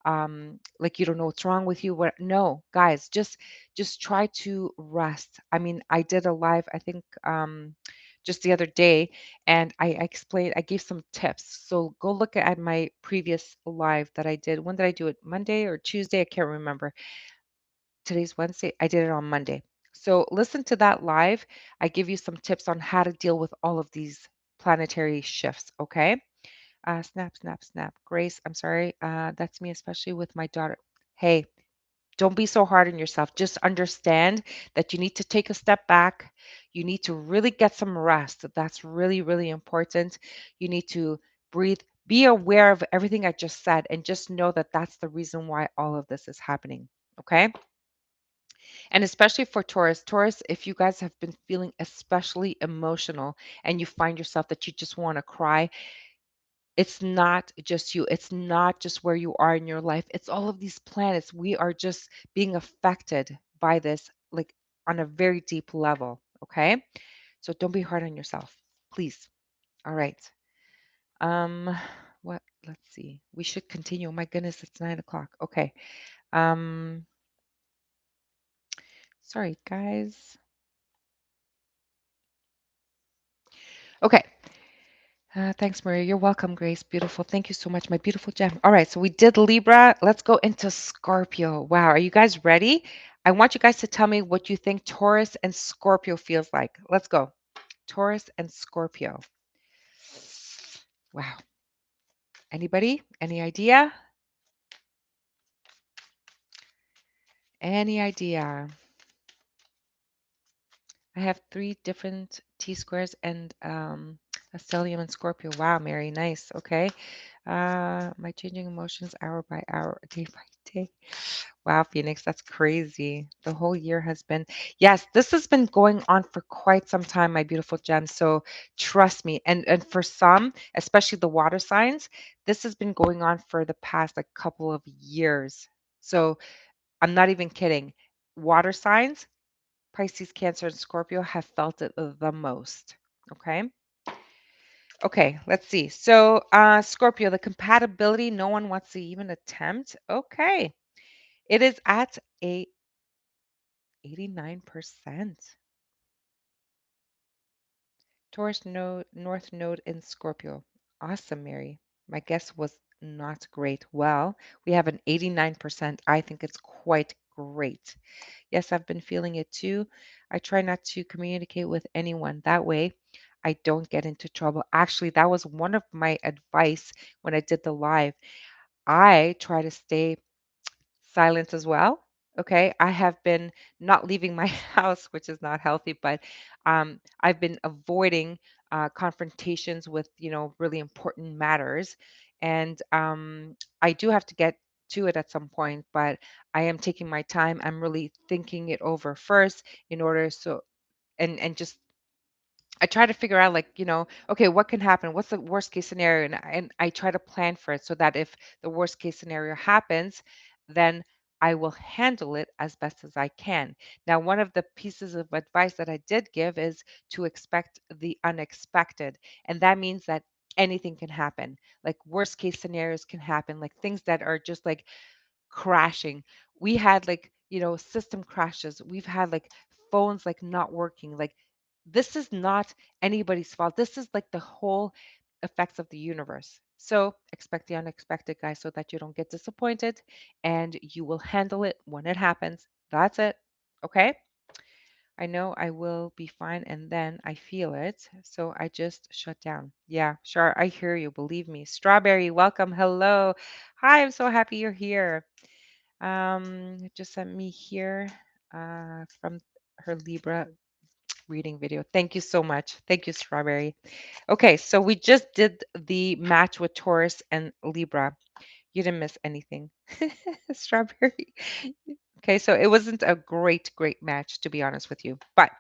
like you don't know what's wrong with you. What No, guys, just try to rest. I mean, I did a live, I think just the other day, and I explained, I gave some tips. So go look at my previous live that I did. When did I do it? Monday or Tuesday? I can't remember. Today's Wednesday. I did it on Monday. So listen to that live. I give you some tips on how to deal with all of these planetary shifts. Okay. Snap, snap, snap. Grace, I'm sorry. That's me, especially with my daughter. Hey, don't be so hard on yourself. Just understand that you need to take a step back. You need to really get some rest. That's really, really important. You need to breathe. Be aware of everything I just said and just know that that's the reason why all of this is happening. Okay. And especially for Taurus, Taurus, if you guys have been feeling especially emotional and you find yourself that you just want to cry, it's not just you. It's not just where you are in your life. It's all of these planets. We are just being affected by this, like on a very deep level. Okay. So don't be hard on yourself, please. All right. Um, what? Let's see. We should continue. Oh my goodness, it's 9 o'clock. Okay. Um, sorry, guys. Okay. Thanks, Maria. You're welcome, Grace. Beautiful. Thank you so much, my beautiful gem. All right, so we did Libra. Let's go into Scorpio. Wow, are you guys ready? I want you guys to tell me what you think Taurus and Scorpio feels like. Let's go. Taurus and Scorpio. Wow. Anybody? Any idea? Any idea? I have 3 different T squares and a stellium and Scorpio. Wow, Mary, nice. Okay. My changing emotions hour by hour, day by day. Wow, Phoenix, that's crazy. The whole year has been, yes, this has been going on for quite some time, my beautiful gem. So trust me. And for some, especially the water signs, this has been going on for the past like couple of years. So I'm not even kidding. Water signs, Pisces, Cancer, and Scorpio have felt it the most. Okay. Okay, let's see. So, Scorpio, the compatibility no one wants to even attempt. Okay. It is at a 89%. Taurus node, North Node in Scorpio. Awesome, Mary. My guess was not great. Well, we have an 89%. I think it's quite great. Yes, I've been feeling it too. I try not to communicate with anyone. That way, I don't get into trouble. Actually, that was one of my advice when I did the live. I try to stay silent as well. Okay. I have been not leaving my house, which is not healthy, but I've been avoiding confrontations with, really important matters. And I do have to get to it at some point, but I am taking my time. I'm really thinking it over first in order so and just I try to figure out like, okay, what can happen? What's the worst case scenario? And I try to plan for it so that if the worst case scenario happens, then I will handle it as best as I can. Now, one of the pieces of advice that I did give is to expect the unexpected. And that means that anything can happen. Like worst case scenarios can happen, like things that are just like crashing. We had like, system crashes. We've had like phones like not working. Like this is not anybody's fault. This is like the whole effects of the universe. So expect the unexpected, guys, so that you don't get disappointed and you will handle it when it happens. That's it. Okay. I know I will be fine and then I feel it. So I just shut down. Yeah, sure. I hear you. Believe me. Strawberry, welcome. Hello. Hi, I'm so happy you're here. It just sent me here from her Libra reading video. Thank you so much. Thank you, Strawberry. Okay, so we just did the match with Taurus and Libra. You didn't miss anything. Strawberry. Okay, so it wasn't a great match, to be honest with you. But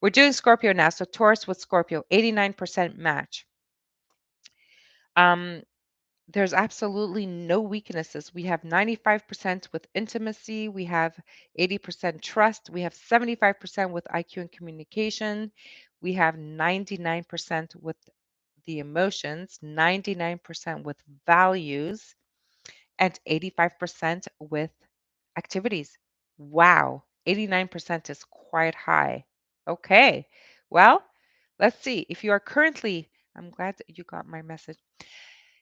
we're doing Scorpio now. So Taurus with Scorpio, 89% match. Um, there's absolutely no weaknesses. We have 95% with intimacy, we have 80% trust, we have 75% with IQ and communication, we have 99% with the emotions, 99% with values, and 85% with activities. Wow, 89% is quite high. Okay, well, Let's see. If you are currently, I'm glad that you got my message.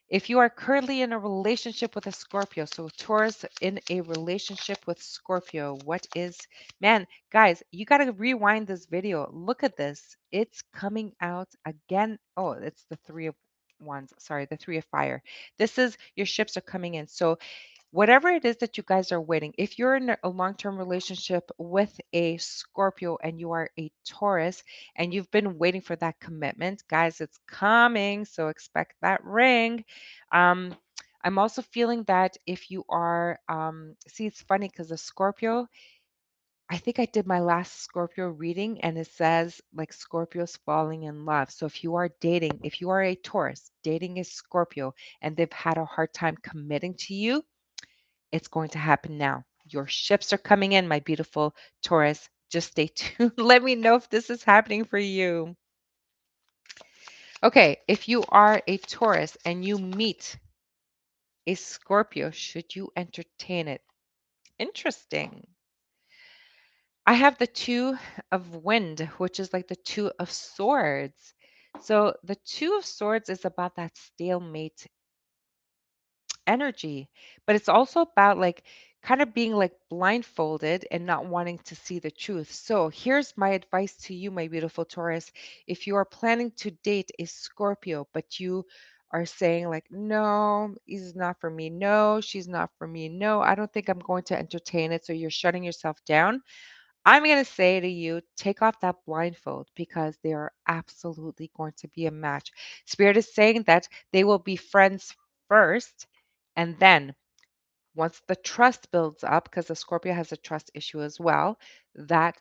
If you are currently in a relationship with a Scorpio, so Taurus in a relationship with Scorpio, what is, man, guys, you got to rewind this video. Look at this. It's coming out again. Oh, it's the Three of Wands. Sorry, the Three of Fire. This is your ships are coming in. So whatever it is that you guys are waiting, if you're in a long-term relationship with a Scorpio and you are a Taurus and you've been waiting for that commitment, guys, it's coming. So expect that ring. Um, I'm also feeling that if you are, see, it's funny because the Scorpio, I think I did my last Scorpio reading and it says like Scorpios falling in love. So if you are dating, if you are a Taurus dating a Scorpio and they've had a hard time committing to you, it's going to happen now. Your ships are coming in, my beautiful Taurus. Just stay tuned. Let me know if this is happening for you. Okay, if you are a Taurus and you meet a Scorpio, should you entertain it? Interesting. I have the Two of Wind, which is like the Two of Swords. So the Two of Swords is about that stalemate energy, but it's also about like kind of being like blindfolded and not wanting to see the truth. So here's my advice to you, my beautiful Taurus. If you are planning to date a Scorpio, but you are saying like, no, he's not for me. No, she's not for me. No, I don't think I'm going to entertain it. So you're shutting yourself down. I'm going to say to you, take off that blindfold because they are absolutely going to be a match. Spirit is saying that they will be friends first, and then once the trust builds up, because the Scorpio has a trust issue as well, that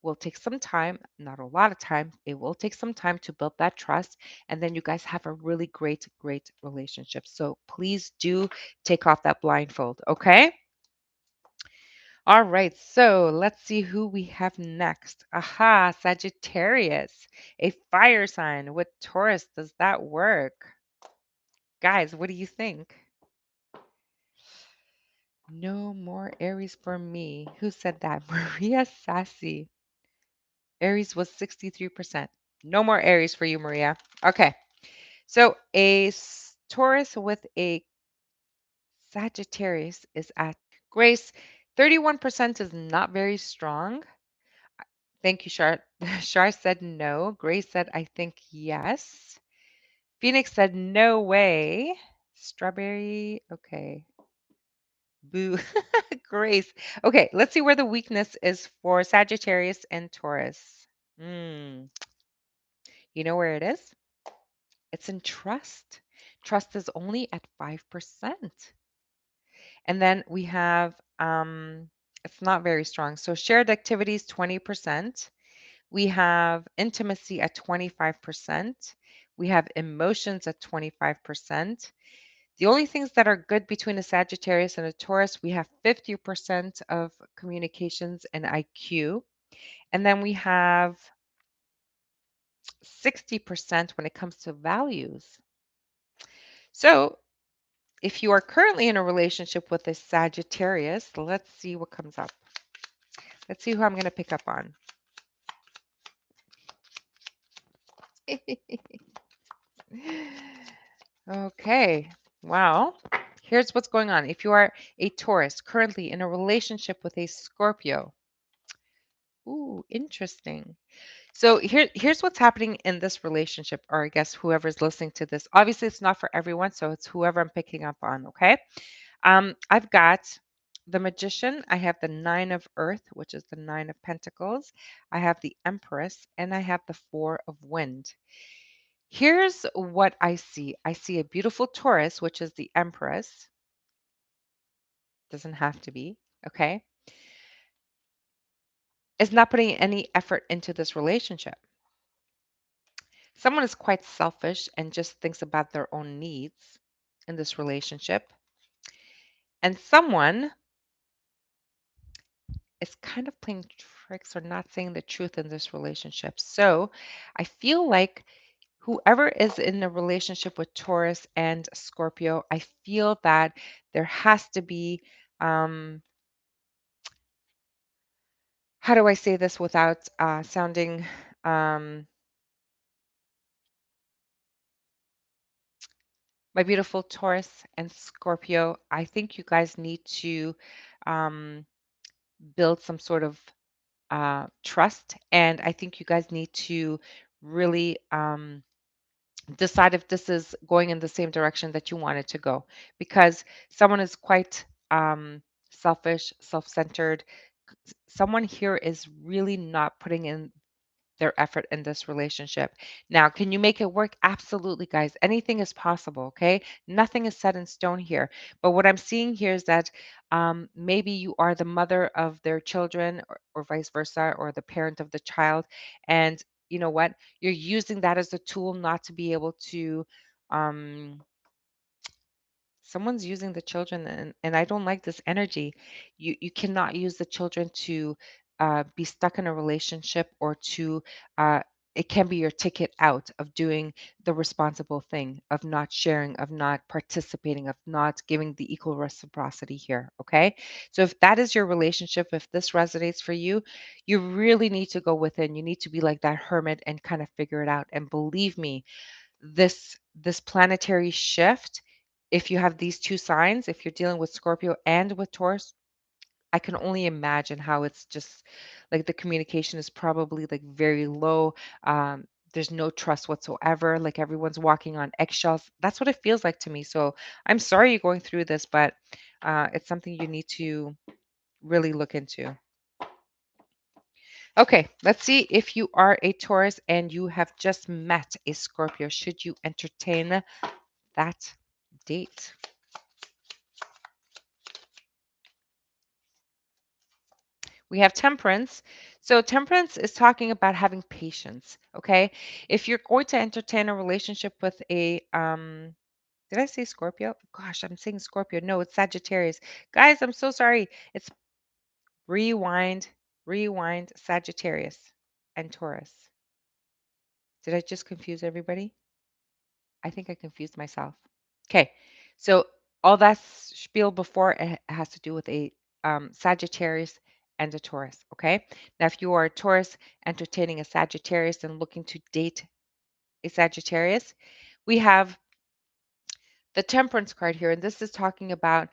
will take some time, not a lot of time. It will take some time to build that trust. And then you guys have a really great, great relationship. So please do take off that blindfold. Okay. All right, so let's see who we have next. Aha, Sagittarius, a fire sign. With Taurus, does that work? Guys, what do you think? No more Aries for me. Who said that? Maria Sassy. Aries was 63%. No more Aries for you, Maria. Okay, so Taurus with a Sagittarius is at Grace. 31% is not very strong. Thank you, Shar. Shar said no. Grace said, I think yes. Phoenix said, no way. Strawberry, okay. Boo. Grace. Okay, let's see where the weakness is for Sagittarius and Taurus. Mm, you know where it is? It's in trust. Trust is only at 5%. And then we have, it's not very strong. So shared activities, 20%. We have intimacy at 25%. We have emotions at 25%. The only things that are good between a Sagittarius and a Taurus, we have 50% of communications and IQ. And then we have 60% when it comes to values. So if you are currently in a relationship with a Sagittarius, let's see what comes up. Let's see who I'm going to pick up on. Okay. Well, here's what's going on. If you are a Taurus currently in a relationship with a Scorpio, ooh, interesting. So here's what's happening in this relationship, or I guess whoever's listening to this. Obviously, it's not for everyone, so it's whoever I'm picking up on. Okay. I've got the Magician. I have the Nine of Earth, which is the Nine of Pentacles. I have the Empress, and I have the Four of Wind. Here's what I see. I see a beautiful Taurus, which is the Empress. Doesn't have to be, okay? Is not putting any effort into this relationship. Someone is quite selfish and just thinks about their own needs in this relationship. And someone is kind of playing tricks or not saying the truth in this relationship. So I feel like whoever is in a relationship with Taurus and Scorpio, I feel that there has to be, how do I say this without sounding, um, My beautiful Taurus and Scorpio, I think you guys need to um, build some sort of trust. And I think you guys need to really decide if this is going in the same direction that you want it to go. Because someone is quite selfish, self centered. Someone here is really not putting in their effort in this relationship. Now, can you make it work? Absolutely, guys. Anything is possible, okay? Nothing is set in stone here. But what I'm seeing here is that maybe you are the mother of their children or vice versa, or the parent of the child. And you know what? You're using that as a tool not to be able to um, someone's using the children, and I don't like this energy. You cannot use the children to be stuck in a relationship or to uh, it can be your ticket out of doing the responsible thing, of not sharing, of not participating, of not giving the equal reciprocity here. Okay. So if that is your relationship, if this resonates for you, you really need to go within. You need to be like that hermit and kind of figure it out. And believe me, this planetary shift, if you have these two signs, if you're dealing with Scorpio and with Taurus, I can only imagine how it's just like the communication is probably like very low. There's no trust whatsoever. Like everyone's walking on eggshells. That's what it feels like to me. So I'm sorry you're going through this, but it's something you need to really look into. Okay, let's see if you are a Taurus and you have just met a Scorpio. Should you entertain that date? We have temperance. So temperance is talking about having patience, okay? If you're going to entertain a relationship with a did I say Scorpio? Gosh, I'm saying Scorpio. No, it's Sagittarius. Guys, I'm so sorry. It's rewind, rewind Sagittarius and Taurus. Did I just confuse everybody? I think I confused myself. Okay. So all that spiel before it has to do with a Sagittarius and a Taurus. Okay. Now, if you are a Taurus entertaining a Sagittarius and looking to date a Sagittarius, we have the Temperance card here, and this is talking about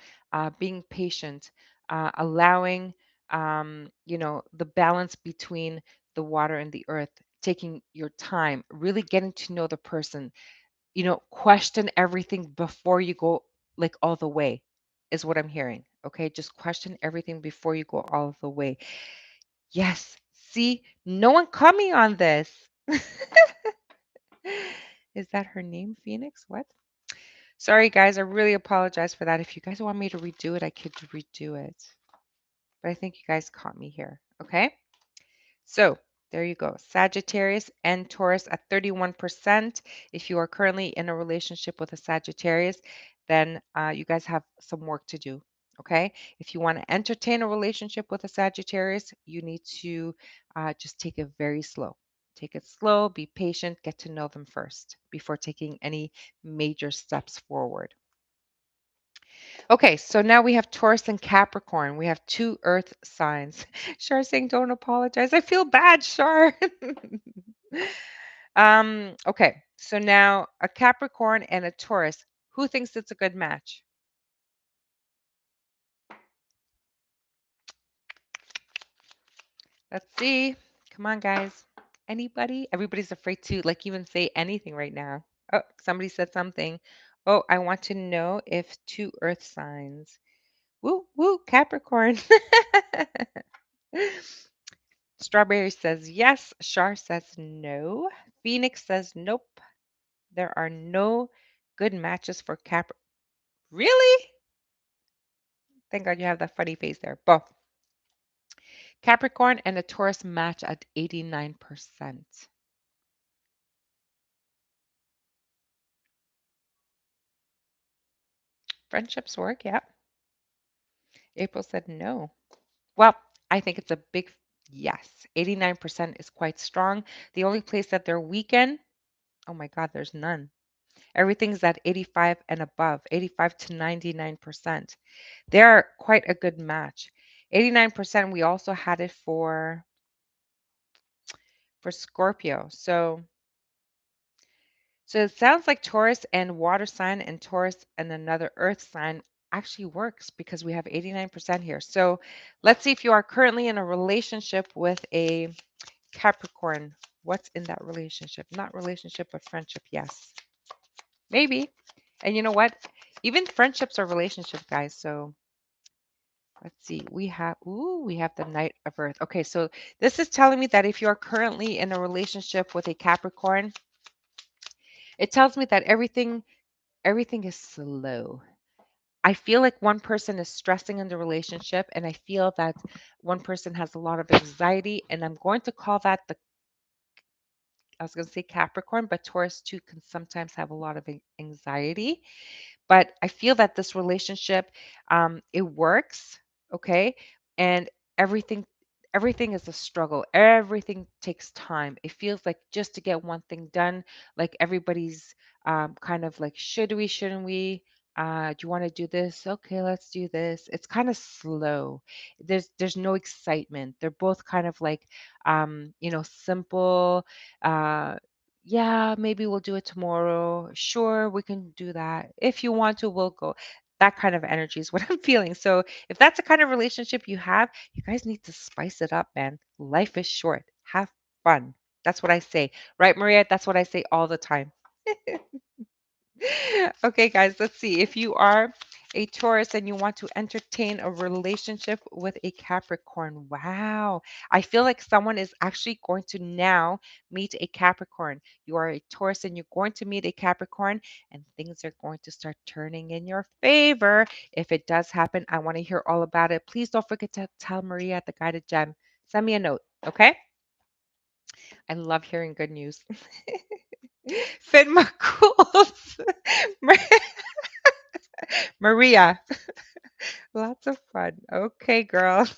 being patient, allowing the balance between the water and the earth, taking your time, really getting to know the person, question everything before you go like all the way is what I'm hearing. Okay, just question everything before you go all the way. Yes. See, no one caught me on this. Is that her name, Phoenix? What? Sorry, guys. I really apologize for that. If you guys want me to redo it, I could redo it. But I think you guys caught me here. Okay. So there you go. Sagittarius and Taurus at 31%. If you are currently in a relationship with a Sagittarius, then you guys have some work to do. Okay. If you want to entertain a relationship with a Sagittarius, you need to just take it very slow. Take it slow, be patient, get to know them first before taking any major steps forward. Okay, so now we have Taurus and Capricorn. We have two earth signs. Shar saying, don't apologize. I feel bad, Shar. Okay, so now a Capricorn and a Taurus. Who thinks it's a good match? Let's see. Come on, guys. Anybody? Everybody's afraid to like even say anything right now. Oh, somebody said something. Oh, I want to know if two earth signs. Woo, woo, Capricorn. Strawberry says yes. Shar says no. Phoenix says nope. There are no good matches for Cap. Really? Thank God you have that funny face there. Both Capricorn and a Taurus match at 89%. Friendships work, yeah. April said no. Well, I think it's a big yes. 89% is quite strong. The only place that they're weakened, oh my God, there's none. Everything's at 85 and above, 85 to 99%. They're quite a good match. 89%, we also had it for Scorpio. So So it sounds like Taurus and water sign and Taurus and another earth sign actually works because we have 89% here. So let's see if you are currently in a relationship with a Capricorn. What's in that relationship? Not relationship, but friendship. Yes. Maybe. And you know what? Even friendships are relationships, guys. So let's see. We have the Knight of Earth. Okay, so this is telling me that if you are currently in a relationship with a Capricorn, it tells me that everything is slow. I feel like one person is stressing in the relationship, and I feel that one person has a lot of anxiety, and I'm going to call that I was going to say Capricorn, but Taurus too can sometimes have a lot of anxiety. But I feel that this relationship, it works, okay, and everything everything is a struggle. Everything takes time. It feels like just to get one thing done, like everybody's kind of like, should we, shouldn't we? Do you want to do this? Okay, let's do this. It's kind of slow. There's no excitement. They're both kind of like simple. Uh, yeah, maybe we'll do it tomorrow. Sure, we can do that. If you want to, we'll go. That kind of energy is what I'm feeling. So if that's the kind of relationship you have, you guys need to spice it up, man. Life is short. Have fun. That's what I say. Right, Maria? That's what I say all the time. Okay, guys, let's see. If you are a Taurus and you want to entertain a relationship with a Capricorn, wow. I feel like someone is actually going to now meet a Capricorn. You are a Taurus and you're going to meet a Capricorn, and things are going to start turning in your favor. If it does happen, I want to hear all about it. Please don't forget to tell Maria at the Guided Gem. Send me a note, okay? I love hearing good news. Fit my cools. Maria, lots of fun. Okay, girl.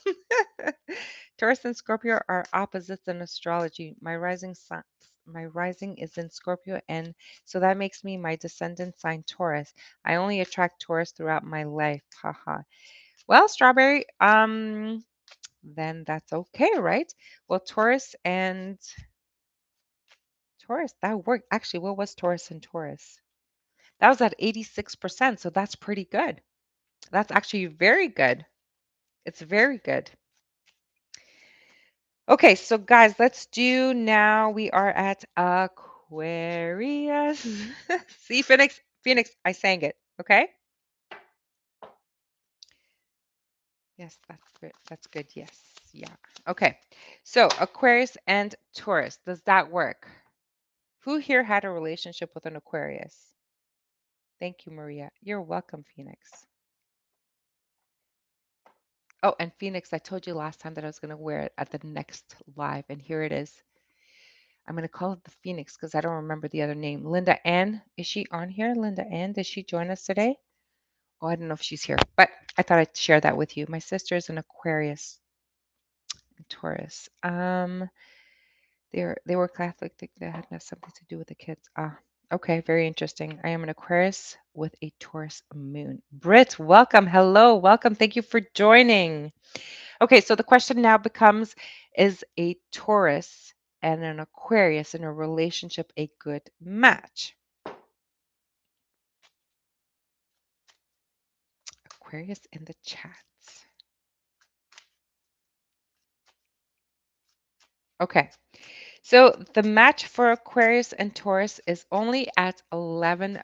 Taurus and Scorpio are opposites in astrology. My rising is in Scorpio, and so that makes me my descendant sign Taurus. I only attract Taurus throughout my life. Haha. Well, Strawberry, then that's okay, right? Well, Taurus, that worked. Actually, what was Taurus and Taurus? That was at 86%, so that's pretty good. That's actually very good. It's very good. Okay, so guys, let's do now. We are at Aquarius. See, Phoenix, I sang it. Okay. Yes, that's good. That's good. Yes. Yeah. Okay. So Aquarius and Taurus. Does that work? Who here had a relationship with an Aquarius? Thank you, Maria. You're welcome, Phoenix. Oh, and Phoenix, I told you last time that I was going to wear it at the next live, and here it is. I'm going to call it the Phoenix because I don't remember the other name. Linda Ann, is she on here? Linda Ann, did she join us today? Oh, I don't know if she's here, but I thought I'd share that with you. My sister is an Aquarius and Taurus. They were Catholic. That had something to do with the kids. Ah, okay, very interesting. I am an Aquarius with a Taurus moon. Britt, welcome. Hello, welcome. Thank you for joining. Okay, so the question now becomes, is a Taurus and an Aquarius in a relationship a good match? Aquarius in the chats. Okay, so the match for Aquarius and Taurus is only at 11%.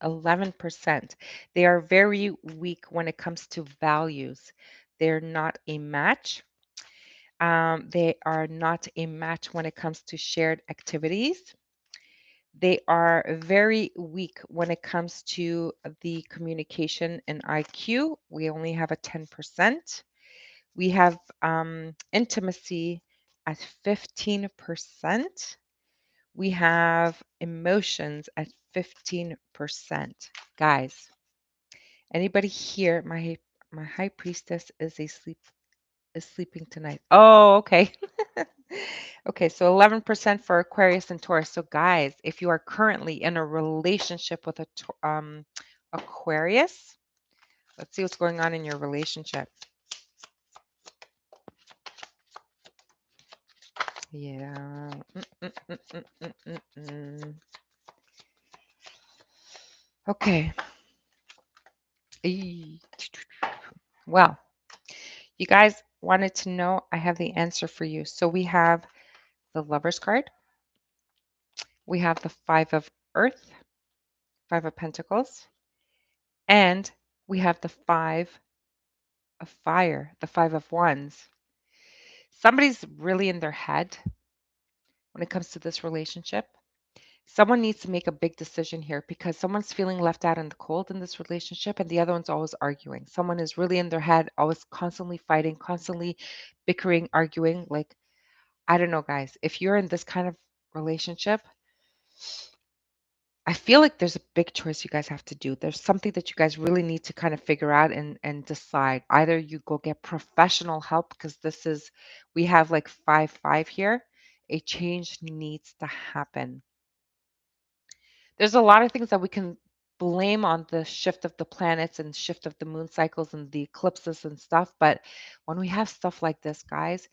11%. They are very weak when it comes to values. They're not a match. They are not a match when it comes to shared activities. They are very weak when it comes to the communication and IQ. We only have a 10%. We have intimacy at 15%. We have emotions at 15%. Guys, anybody here? My high priestess is sleeping tonight. Oh, okay. Okay, so 11% for Aquarius and Taurus. So guys, if you are currently in a relationship with a Aquarius, let's see what's going on in your relationship. Yeah. Mm, mm, mm, mm, mm, mm, mm. Okay. Eee. Well, you guys wanted to know, I have the answer for you. So we have the Lover's card, we have the Five of Earth, Five of Pentacles, and we have the Five of Fire, the Five of Wands. Somebody's really in their head when it comes to this relationship. Someone needs to make a big decision here because someone's feeling left out in the cold in this relationship and the other one's always arguing. Someone is really in their head, always constantly fighting, constantly bickering, arguing. Like, I don't know, guys. If you're in this kind of relationship, I feel like there's a big choice you guys have to do. There's something that you guys really need to kind of figure out and decide. Either you go get professional help because this is, we have like 5-5 here. A change needs to happen. There's a lot of things that we can blame on the shift of the planets and shift of the moon cycles and the eclipses and stuff. But when we have stuff like this, guys,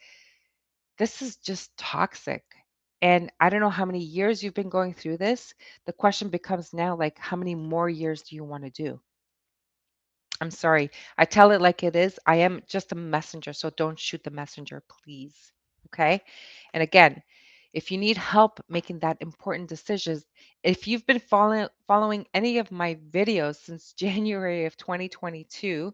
this is just toxic. And I don't know how many years you've been going through this. The question becomes now, like, how many more years do you want to do? I'm sorry. I tell it like it is. I am just a messenger, so don't shoot the messenger, please. Okay? And again, if you need help making that important decisions, if you've been following any of my videos since January of 2022,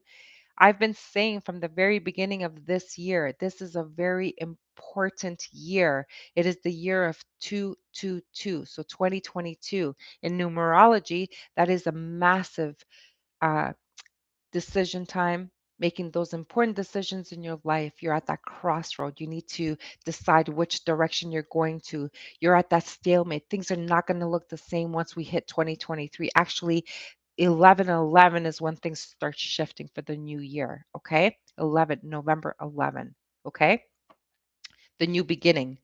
I've been saying from the very beginning of this year, this is a very important year. It is the year of 222, so 2022. In numerology, that is a massive uh, decision time, making those important decisions in your life. You're at that crossroad. You need to decide which direction you're going to. You're at that stalemate. Things are not going to look the same once we hit 2023. Actually, 11/11 is when things start shifting for the new year. Okay. 11, November 11. Okay. The new beginning.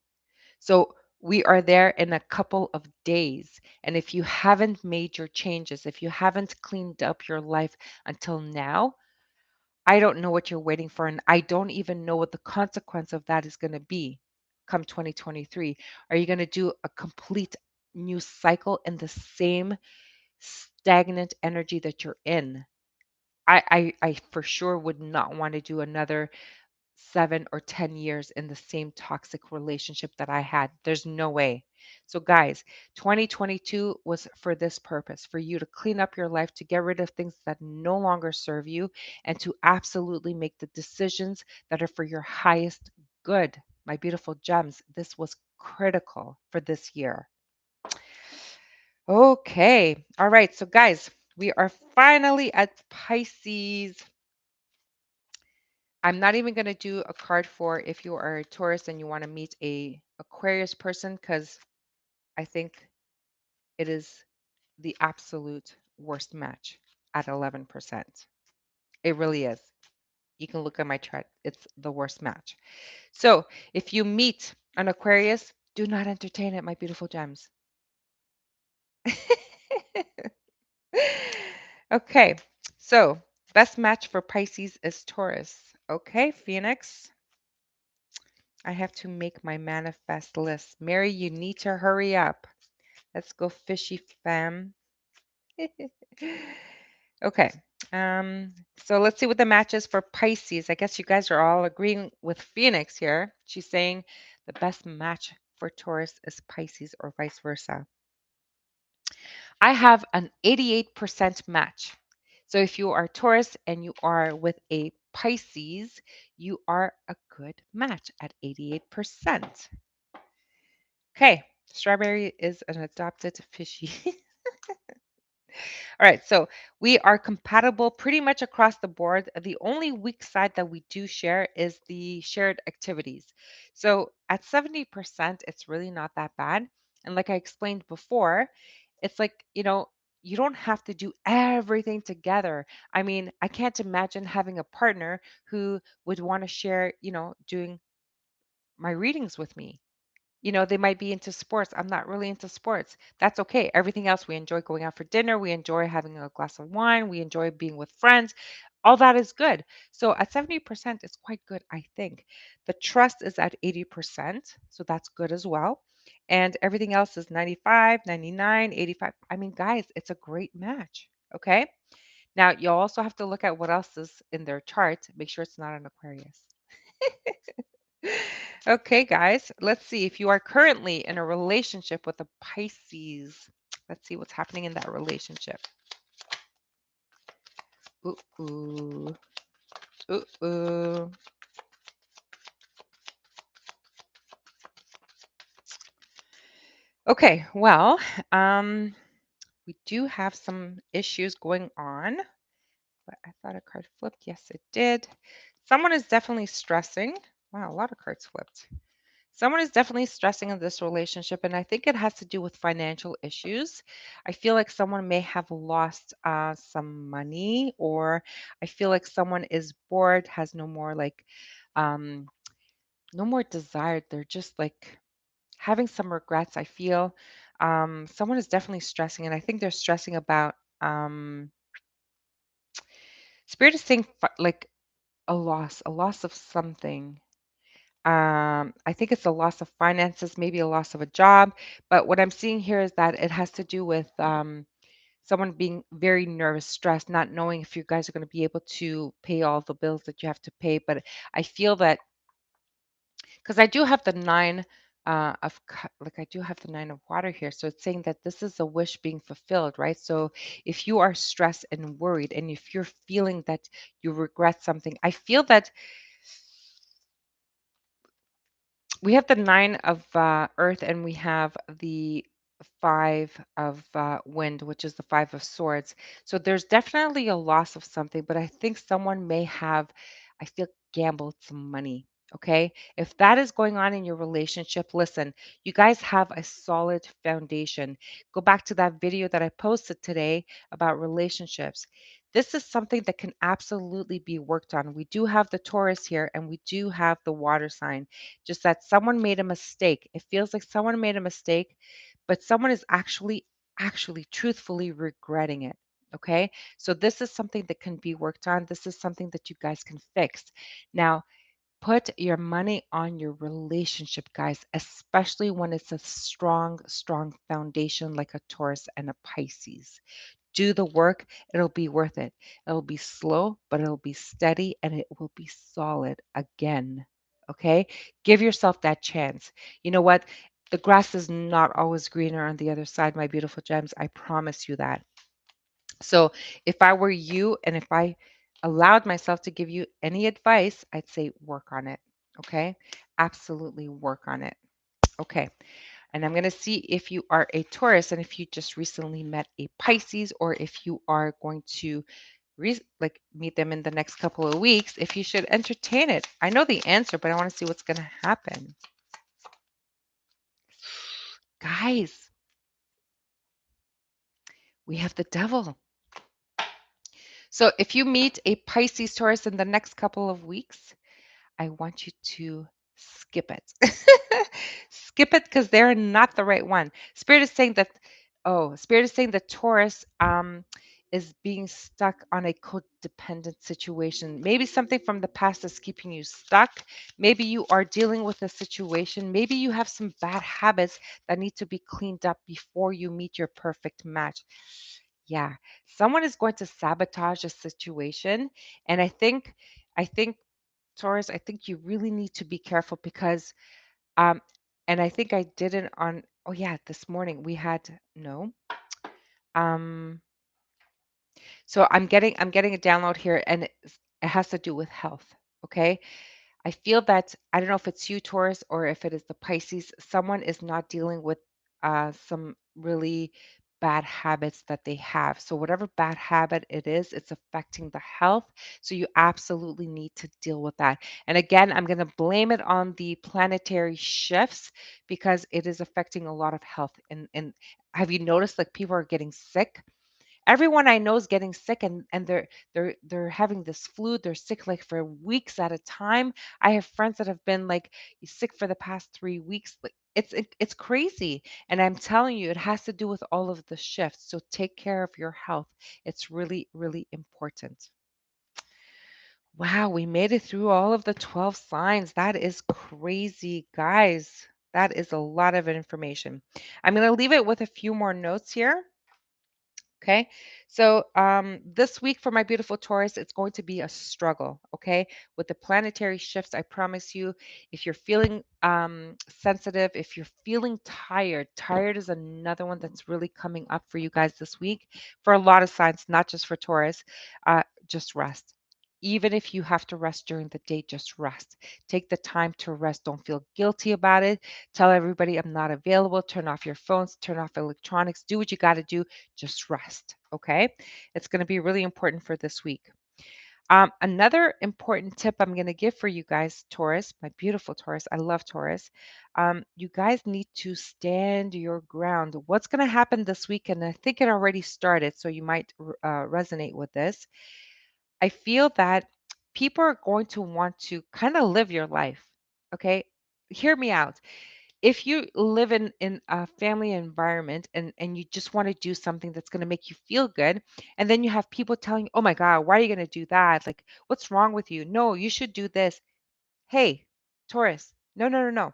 So we are there in a couple of days. And if you haven't made your changes, if you haven't cleaned up your life until now, I don't know what you're waiting for, and I don't even know what the consequence of that is going to be come 2023. Are you going to do a complete new cycle in the same stagnant energy that you're in? I for sure would not want to do another 7 or 10 years in the same toxic relationship that I had. There's no way. So, guys, 2022 was for this purpose, for you to clean up your life, to get rid of things that no longer serve you, and to absolutely make the decisions that are for your highest good. My beautiful gems, this was critical for this year. Okay. All right. So, guys, we are finally at Pisces. I'm not even going to do a card for if you are a Taurus and you want to meet a Aquarius person because I think it is the absolute worst match at 11%. It really is. You can look at my chart. It's the worst match. So if you meet an Aquarius, do not entertain it, my beautiful gems. Okay. So best match for Pisces is Taurus. Okay, Phoenix. I have to make my manifest list. Mary, you need to hurry up. Let's go fishy fam. Okay. So let's see what the match is for Pisces. I guess you guys are all agreeing with Phoenix here. She's saying the best match for Taurus is Pisces or vice versa. I have an 88% match. So if you are Taurus and you are with a Pisces, you are a good match at 88%. Okay, strawberry is an adopted fishy. All right, so we are compatible pretty much across the board. The only weak side that we do share is the shared activities. So at 70%, it's really not that bad. And like I explained before, it's like, you don't have to do everything together. I mean, I can't imagine having a partner who would want to share, doing my readings with me. They might be into sports. I'm not really into sports. That's okay. Everything else, we enjoy going out for dinner. We enjoy having a glass of wine. We enjoy being with friends. All that is good. So at 70% is quite good, I think. The trust is at 80%. So that's good as well. And everything else is 95, 99, 85. I mean, guys, it's a great match. Okay. Now, you'll also have to look at what else is in their chart. Make sure it's not an Aquarius. Okay, guys, let's see if you are currently in a relationship with a Pisces. Let's see what's happening in that relationship. Ooh, ooh, ooh, ooh. Okay, well, we do have some issues going on, but I thought a card flipped. Yes, it did. Someone is definitely stressing. Wow, a lot of cards flipped. Someone is definitely stressing in this relationship, and I think it has to do with financial issues. I feel like someone may have lost some money, or I feel like someone is bored, has um, no more desire. They're just like having some regrets. I feel someone is definitely stressing, and I think they're stressing about Spirit is saying like a loss of something. I think it's a loss of finances, maybe a loss of a job. But what I'm seeing here is that it has to do with someone being very nervous, stressed, not knowing if you guys are going to be able to pay all the bills that you have to pay. But I feel that because I do have the nine like I do have the nine of water here. So it's saying that this is a wish being fulfilled, right? So if you are stressed and worried, and if you're feeling that you regret something, I feel that we have the nine of earth, and we have the five of wind, which is the five of swords. So there's definitely a loss of something, but I think someone may have, I feel, gambled some money. Okay. If that is going on in your relationship, listen, you guys have a solid foundation. Go back to that video that I posted today about relationships. This is something that can absolutely be worked on. We do have the Taurus here, and we do have the water sign, just that someone made a mistake. It feels like someone made a mistake, but someone is actually truthfully regretting it. Okay. So this is something that can be worked on. This is something that you guys can fix. Now, put your money on your relationship, guys, especially when it's a strong foundation like a Taurus and a Pisces. Do the work, it'll be worth it. It'll be slow, but it'll be steady, and it will be solid again. Okay? Give yourself that chance. You know what? The grass is not always greener on the other side, my beautiful gems. I promise you that. So, if I were you, and if I allowed myself to give you any advice, I'd say work on it. Okay? Absolutely work on it. Okay. And I'm going to see if you are a Taurus, and if you just recently met a Pisces, or if you are going to like meet them in the next couple of weeks, if you should entertain it. I know the answer, but I want to see what's going to happen. Guys, we have the devil. So if you meet a Pisces Taurus in the next couple of weeks, I want you to skip it. Skip it, because they're not the right one. Spirit is saying that Taurus is being stuck on a codependent situation. Maybe something from the past is keeping you stuck. Maybe you are dealing with a situation. Maybe you have some bad habits that need to be cleaned up before you meet your perfect match. Yeah, someone is going to sabotage a situation, and I think Taurus, I think you really need to be careful, because um and I think I did it on, oh yeah, this morning we had no um so I'm getting a download here, and it has to do with health. Okay. I feel that, I don't know if it's you, Taurus, or if it is the Pisces, someone is not dealing with some really bad habits that they have. So, whatever bad habit it is, it's affecting the health. So, you absolutely need to deal with that. And again, I'm going to blame it on the planetary shifts, because it is affecting a lot of health. And have you noticed, like, people are getting sick? Everyone I know is getting sick, and they're having this flu. They're sick like for weeks at a time. I have friends that have been like sick for the past 3 weeks. Like, It's crazy. And I'm telling you, it has to do with all of the shifts. So take care of your health. It's really, really important. Wow, we made it through all of the 12 signs. That is crazy, guys. That is a lot of information. I'm going to leave it with a few more notes here. Okay. So this week for my beautiful Taurus, it's going to be a struggle. Okay. With the planetary shifts, I promise you, if you're feeling sensitive, if you're feeling tired, tired is another one that's really coming up for you guys this week for a lot of signs, not just for Taurus. Just rest. Even if you have to rest during the day, just rest. Take the time to rest. Don't feel guilty about it. Tell everybody I'm not available. Turn off your phones, turn off electronics, do what you got to do, just rest. Okay. It's going to be really important for this week. Another important tip I'm going to give for you guys, Taurus, my beautiful Taurus, I love Taurus. You guys need to stand your ground. What's going to happen this week? And I think it already started, so you might resonate with this. I feel that people are going to want to kind of live your life. Okay. Hear me out. If you live in a family environment and you just want to do something that's going to make you feel good, and then you have people telling you, oh my God, why are you going to do that? Like, what's wrong with you? No, you should do this. Hey, Taurus, no, no, no, no.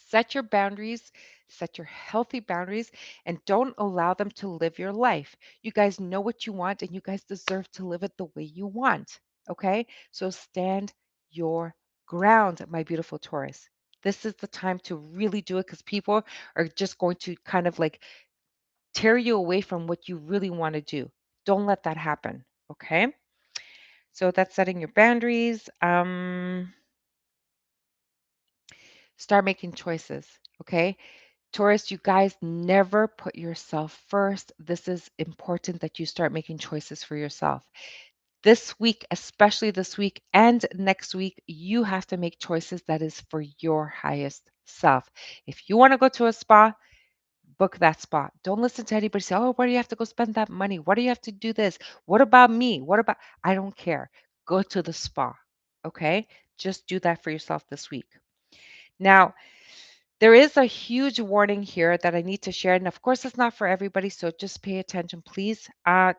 Set your boundaries, set your healthy boundaries, and don't allow them to live your life. You guys know what you want, and you guys deserve to live it the way you want. Okay? So stand your ground, my beautiful Taurus. This is the time to really do it because people are just going to kind of like tear you away from what you really want to do. Don't let that happen. Okay? So that's setting your boundaries. Start making choices. Okay? Taurus, you guys never put yourself first. This is important that you start making choices for yourself. This week, especially this week and next week, you have to make choices that is for your highest self. If you want to go to a spa, book that spa. Don't listen to anybody say, oh, why do you have to go spend that money? Why do you have to do this? What about me? What about, I don't care. Go to the spa. Okay. Just do that for yourself this week. Now, there is a huge warning here that I need to share. And of course, it's not for everybody. So just pay attention, please.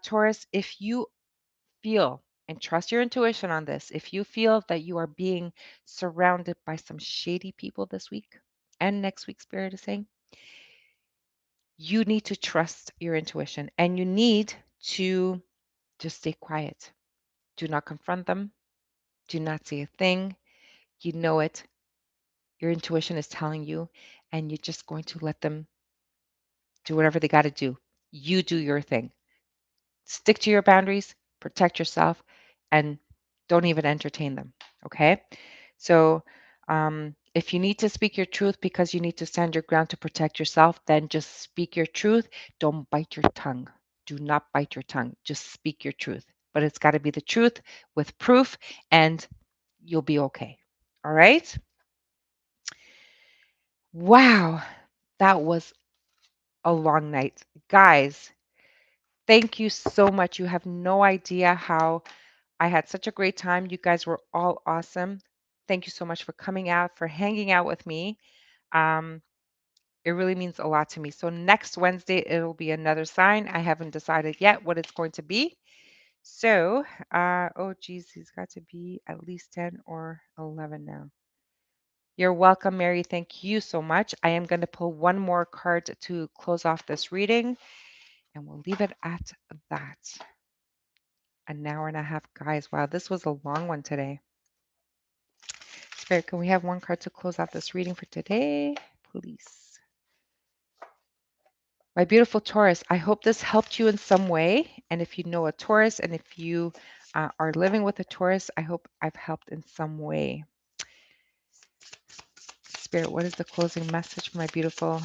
Taurus, if you feel and trust your intuition on this, if you feel that you are being surrounded by some shady people this week and next week, Spirit is saying, you need to trust your intuition and you need to just stay quiet. Do not confront them. Do not say a thing. You know it. Your intuition is telling you, and you're just going to let them do whatever they got to do. You do your thing. Stick to your boundaries, protect yourself, and don't even entertain them. Okay? So, if you need to speak your truth because you need to stand your ground to protect yourself, then just speak your truth. Don't bite your tongue. Do not bite your tongue. Just speak your truth. But it's got to be the truth with proof, and you'll be okay. All right? Wow. That was a long night. Guys, thank you so much. You have no idea how I had such a great time. You guys were all awesome. Thank you so much for coming out, for hanging out with me. Um, it really means a lot to me. So next Wednesday, it'll be another sign. I haven't decided yet what it's going to be. So, oh geez, he's got to be at least 10 or 11 now. You're welcome, Mary. Thank you so much. I am going to pull one more card to close off this reading, and we'll leave it at that. An hour and a half, guys. Wow, this was a long one today. Spirit, can we have one card to close out this reading for today, please? My beautiful Taurus, I hope this helped you in some way. And if you know a Taurus and if you are living with a Taurus, I hope I've helped in some way. Spirit, what is the closing message for my beautiful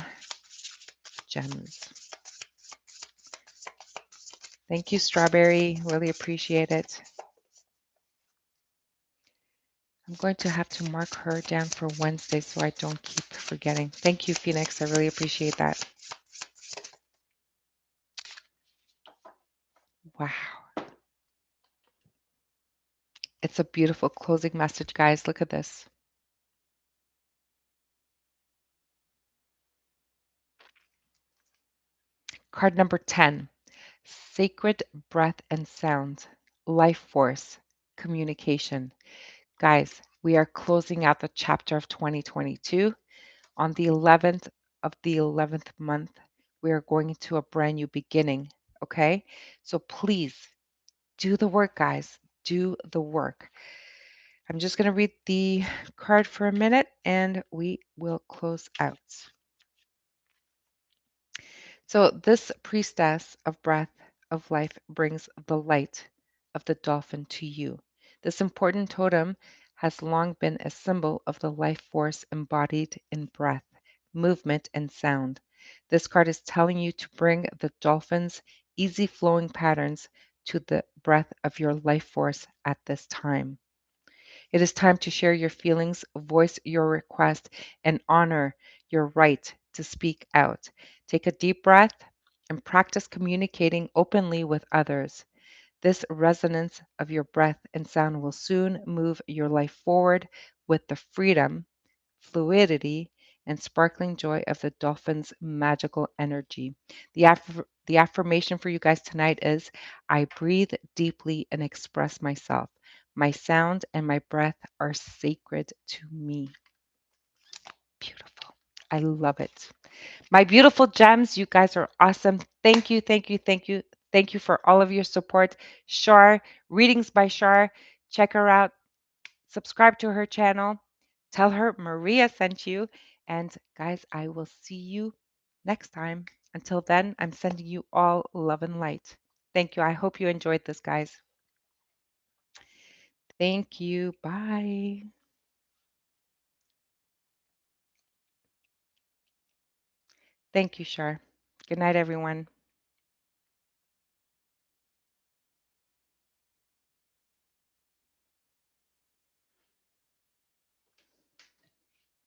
gems? Thank you, Strawberry. Really appreciate it. I'm going to have to mark her down for Wednesday so I don't keep forgetting. Thank you, Phoenix. I really appreciate that. Wow. It's a beautiful closing message, guys. Look at this. Card number 10, sacred breath and sound, life force, communication. Guys, we are closing out the chapter of 2022. On the 11th of the 11th month, we are going into a brand new beginning. Okay? So please do the work, guys. Do the work. I'm just going to read the card for a minute and we will close out. So, this priestess of breath of life brings the light of the dolphin to you. This important totem has long been a symbol of the life force embodied in breath, movement, and sound. This card is telling you to bring the dolphin's easy flowing patterns to the breath of your life force at this time. It is time to share your feelings, voice your request, and honor your right to speak out. Take a deep breath and practice communicating openly with others. This resonance of your breath and sound will soon move your life forward with the freedom, fluidity, and sparkling joy of the dolphin's magical energy. The affirmation for you guys tonight is I breathe deeply and express myself. My sound and my breath are sacred to me. Beautiful. I love it. My beautiful gems, you guys are awesome. Thank you, thank you, thank you. Thank you for all of your support. Shar, Readings by Shar. Check her out. Subscribe to her channel. Tell her Maria sent you. And guys, I will see you next time. Until then, I'm sending you all love and light. Thank you. I hope you enjoyed this, guys. Thank you. Bye. Thank you, Shar. Good night, everyone.